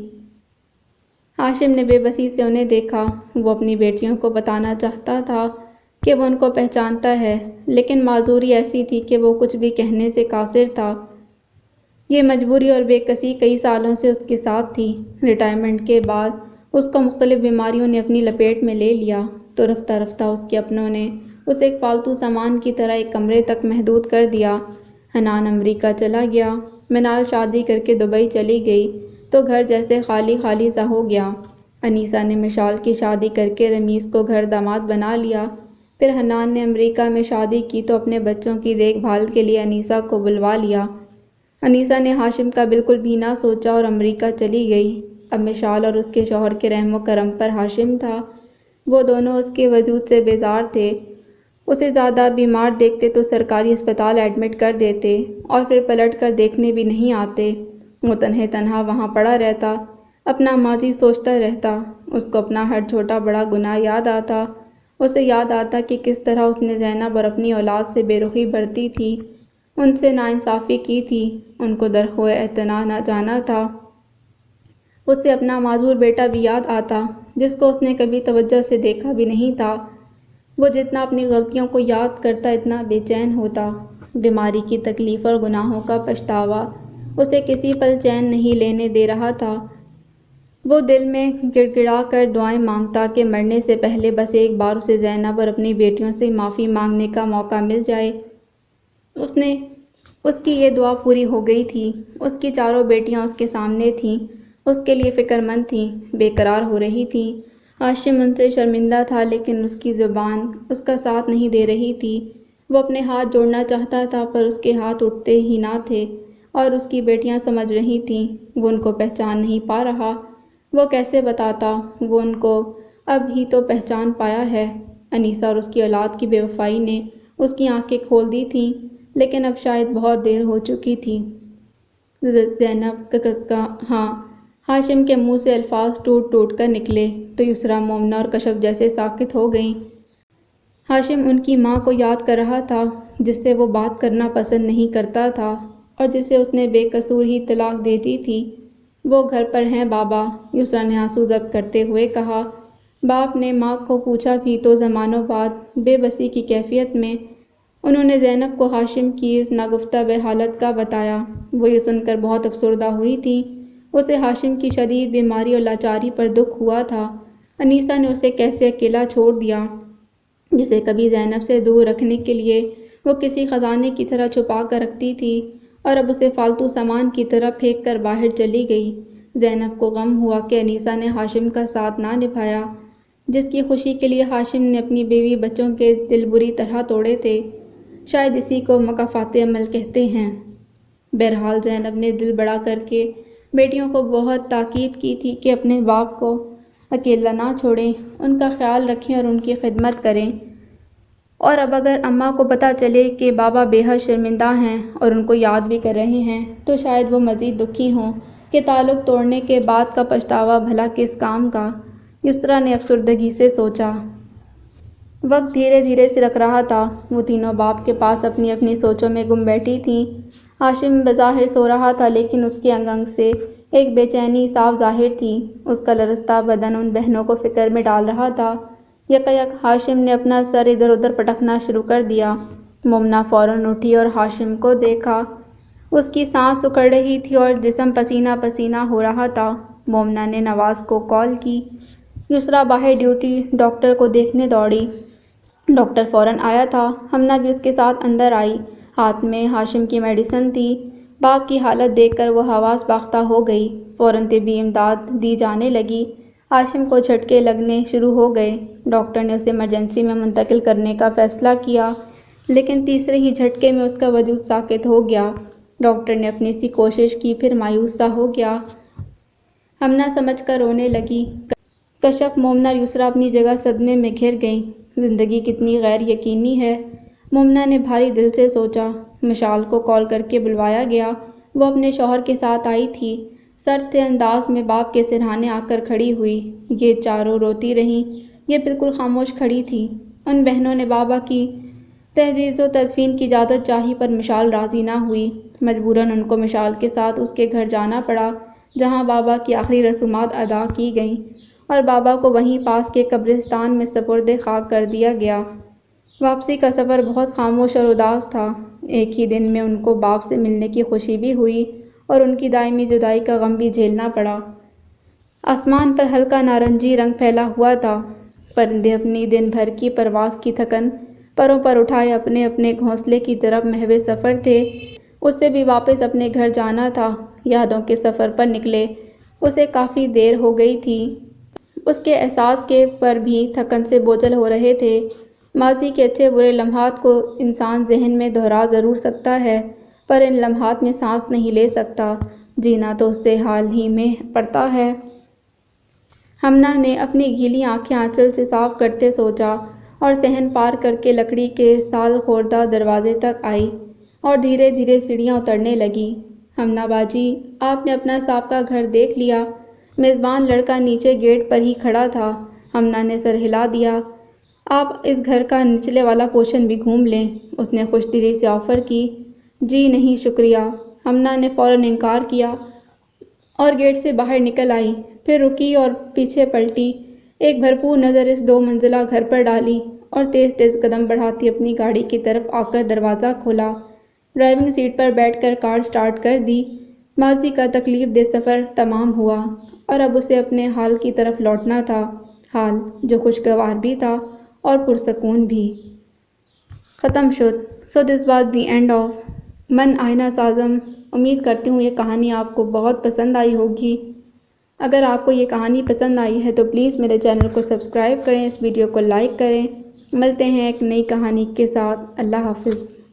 [SPEAKER 1] ہاشم نے بے بسی سے انہیں دیکھا۔ وہ اپنی بیٹیوں کو بتانا چاہتا تھا کہ وہ ان کو پہچانتا ہے، لیکن معذوری ایسی تھی کہ وہ کچھ بھی کہنے سے قاصر تھا۔ یہ مجبوری اور بے کسی کئی سالوں سے اس کے ساتھ تھی۔ ریٹائرمنٹ کے بعد اس کو مختلف بیماریوں نے اپنی لپیٹ میں لے لیا تو رفتہ رفتہ اس کے اپنوں نے اسے ایک پالتو سامان کی طرح ایک کمرے تک محدود کر دیا۔ حنان امریکہ چلا گیا، منال شادی کر کے دبئی چلی گئی تو گھر جیسے خالی خالی سا ہو گیا۔ انیسہ نے مشال کی شادی کر کے رمیز کو گھر داماد بنا لیا۔ پھر حنان نے امریکہ میں شادی کی تو اپنے بچوں کی دیکھ بھال کے لیے انیسہ کو بلوا لیا۔ انیسہ نے ہاشم کا بالکل بھی نہ سوچا اور امریکہ چلی گئی۔ اب مشال اور اس کے شوہر کے رحم و کرم پر ہاشم تھا۔ وہ دونوں اس کے وجود سے بیزار تھے۔ اسے زیادہ بیمار دیکھتے تو سرکاری اسپتال ایڈمٹ کر دیتے اور پھر پلٹ کر دیکھنے بھی نہیں آتے۔ وہ تنہے تنہا وہاں پڑا رہتا، اپنا ماضی سوچتا رہتا۔ اس کو اپنا ہر چھوٹا بڑا گناہ یاد آتا۔ اسے یاد آتا کہ کس طرح اس نے زینب اور اپنی اولاد سے بے رخی برتی تھی، ان سے ناانصافی کی تھی، ان کو درخواہ اعتنا نہ جانا تھا۔ اسے اپنا معذور بیٹا بھی یاد آتا جس کو اس نے کبھی توجہ سے دیکھا بھی نہیں تھا۔ وہ جتنا اپنی غلطیوں کو یاد کرتا اتنا بے چین ہوتا۔ بیماری کی تکلیف اور گناہوں کا پچھتاوا اسے کسی پل چین نہیں لینے دے رہا تھا۔ وہ دل میں گڑ گڑا کر دعائیں مانگتا کہ مرنے سے پہلے بس ایک بار اسے زینب اور اپنی بیٹیوں سے معافی مانگنے کا موقع مل جائے۔ اس کی یہ دعا پوری ہو گئی تھی۔ اس کی چاروں بیٹیاں اس کے سامنے تھیں، اس کے لیے فکر مند تھیں، بے قرار ہو رہی تھیں۔ ہاشم ان سے شرمندہ تھا لیکن اس کی زبان اس کا ساتھ نہیں دے رہی تھی۔ وہ اپنے ہاتھ جوڑنا چاہتا تھا پر اس کے ہاتھ اٹھتے ہی نہ تھے اور اس کی بیٹیاں سمجھ رہی تھیں وہ ان کو پہچان نہیں پا رہا۔ وہ کیسے بتاتا؟ وہ ان کو اب ہی تو پہچان پایا ہے۔ انیسہ اور اس کی اولاد کی بے وفائی نے اس کی آنکھیں کھول دی تھیں، لیکن اب شاید بہت دیر ہو چکی تھی۔ زینب ہاں، ہاشم کے منہ سے الفاظ ٹوٹ ٹوٹ کر نکلے تو یسریٰ، مومنہ اور کشف جیسے ساکت ہو گئیں۔ ہاشم ان کی ماں کو یاد کر رہا تھا جس سے وہ بات کرنا پسند نہیں کرتا تھا اور جسے اس نے بے قصور ہی طلاق دے دی تھی۔ وہ گھر پر ہیں بابا، یسریٰ نے آنسو ضبط کرتے ہوئے کہا۔ باپ نے ماں کو پوچھا بھی تو زمانوں بعد بے بسی کی کیفیت میں انہوں نے زینب کو ہاشم کی اس ناگفتہ بے حالت کا بتایا۔ وہ یہ سن کر بہت افسردہ ہوئی تھی۔ اسے ہاشم کی شدید بیماری اور لاچاری پر دکھ ہوا تھا۔ انیسہ نے اسے کیسے اکیلا چھوڑ دیا جسے کبھی زینب سے دور رکھنے کے لیے وہ کسی خزانے کی طرح چھپا کر رکھتی تھی اور اب اسے فالتو سامان کی طرح پھینک کر باہر چلی گئی۔ زینب کو غم ہوا کہ انیسہ نے ہاشم کا ساتھ نہ نبھایا، جس کی خوشی کے لیے ہاشم نے اپنی بیوی بچوں کے دل بری طرح توڑے تھے۔ شاید اسی کو مکافات عمل کہتے ہیں۔ بہرحال زینب نے دل بڑا کر کے بیٹیوں کو بہت تاکید کی تھی کہ اپنے باپ کو اکیلا نہ چھوڑیں، ان کا خیال رکھیں اور ان کی خدمت کریں۔ اور اب اگر اماں کو پتہ چلے کہ بابا بے حد شرمندہ ہیں اور ان کو یاد بھی کر رہے ہیں تو شاید وہ مزید دکھی ہوں کہ تعلق توڑنے کے بعد کا پچھتاوا بھلا کس کام کا۔ یسریٰ نے افسردگی سے سوچا۔ وقت دھیرے دھیرے سرک رہا تھا۔ وہ تینوں باپ کے پاس اپنی اپنی سوچوں میں گم بیٹھی تھیں۔ ہاشم بظاہر سو رہا تھا لیکن اس کے انگ انگ سے ایک بے چینی صاف ظاہر تھی۔ اس کا لرزتا بدن ان بہنوں کو فکر میں ڈال رہا تھا۔ یکایک ہاشم نے اپنا سر ادھر ادھر پٹکنا شروع کر دیا۔ مومنہ فوراً اٹھی اور ہاشم کو دیکھا۔ اس کی سانس اکھڑ رہی تھی اور جسم پسینہ پسینہ ہو رہا تھا۔ مومنہ نے نواز کو کال کی۔ یسریٰ باہر ڈیوٹی ڈاکٹر کو دیکھنے دوڑی۔ ڈاکٹر فوراً آیا تھا۔ ہمنہ بھی اس کے ساتھ اندر آئی۔ ہاتھ میں ہاشم کی میڈیسن تھی۔ باپ کی حالت دیکھ کر وہ حواس باختہ ہو گئی۔ فوراً طبی امداد دی جانے لگی۔ ہاشم کو جھٹکے لگنے شروع ہو گئے۔ ڈاکٹر نے اسے ایمرجنسی میں منتقل کرنے کا فیصلہ کیا لیکن تیسرے ہی جھٹکے میں اس کا وجود ساکت ہو گیا۔ ڈاکٹر نے اپنی سی کوشش کی پھر مایوس سا ہو گیا۔ ہمنہ سمجھ کر رونے لگی۔ کشف، مومنہ اور یسریٰ اپنی جگہ صدمے میں گھر گئیں۔ زندگی کتنی غیر یقینی ہے، مومنہ نے بھاری دل سے سوچا۔ مشال کو کال کر کے بلوایا گیا۔ وہ اپنے شوہر کے ساتھ آئی تھی۔ سرد انداز میں باپ کے سرہانے آ کر کھڑی ہوئی۔ یہ چاروں روتی رہیں۔ یہ بالکل خاموش کھڑی تھی۔ ان بہنوں نے بابا کی تجہیز و تدفین کی اجازت چاہی پر مشال راضی نہ ہوئی۔ مجبوراً ان کو مشال کے ساتھ اس کے گھر جانا پڑا جہاں بابا کی آخری رسومات ادا کی گئیں اور بابا کو وہیں پاس کے قبرستان میں سپرد خاک کر دیا گیا۔ واپسی کا سفر بہت خاموش اور اداس تھا۔ ایک ہی دن میں ان کو باپ سے ملنے کی خوشی بھی ہوئی اور ان کی دائمی جدائی کا غم بھی جھیلنا پڑا۔ آسمان پر ہلکا نارنجی رنگ پھیلا ہوا تھا۔ پرندے اپنی دن بھر کی پرواز کی تھکن پروں پر اٹھائے اپنے اپنے گھونسلے کی طرف محو سفر تھے۔ اسے بھی واپس اپنے گھر جانا تھا۔ یادوں کے سفر پر نکلے اسے کافی دیر ہو گئی تھی۔ اس کے احساس کے پر بھی تھکن سے بوجھل ہو رہے تھے۔ ماضی کے اچھے برے لمحات کو انسان ذہن میں دہرا ضرور سکتا ہے پر ان لمحات میں سانس نہیں لے سکتا۔ جینا تو اس سے حال ہی میں پڑتا ہے۔ ہمنہ نے اپنی گیلی آنکھیں آنچل سے صاف کرتے سوچا اور صحن پار کر کے لکڑی کے سال خوردہ دروازے تک آئی اور دھیرے دھیرے سیڑھیاں اترنے لگی۔ ہمنہ باجی، آپ نے اپنا سابقہ گھر دیکھ لیا؟ میزبان لڑکا نیچے گیٹ پر ہی کھڑا تھا۔ ہمنہ نے سر ہلا دیا۔ آپ اس گھر کا نچلے والا پورشن بھی گھوم لیں، اس نے خوش دلی سے آفر کی۔ جی نہیں شکریہ، ہمنہ نے فوراً انکار کیا اور گیٹ سے باہر نکل آئی۔ پھر رکی اور پیچھے پلٹی، ایک بھرپور نظر اس 2 منزلہ گھر پر ڈالی اور تیز تیز قدم بڑھاتی اپنی گاڑی کی طرف آ کر دروازہ کھولا۔ ڈرائیونگ سیٹ پر بیٹھ کر کار سٹارٹ کر دی۔ ماضی کا تکلیف دہ سفر تمام ہوا اور اب اسے اپنے حال کی طرف لوٹنا تھا، حال جو خوشگوار بھی تھا اور پرسکون بھی۔ ختم شد۔ So this was the end of من آئینہ سازم۔ امید کرتی ہوں یہ کہانی آپ کو بہت پسند آئی ہوگی۔ اگر آپ کو یہ کہانی پسند آئی ہے تو پلیز میرے چینل کو سبسکرائب کریں، اس ویڈیو کو لائک کریں۔ ملتے ہیں ایک نئی کہانی کے ساتھ۔ اللہ حافظ۔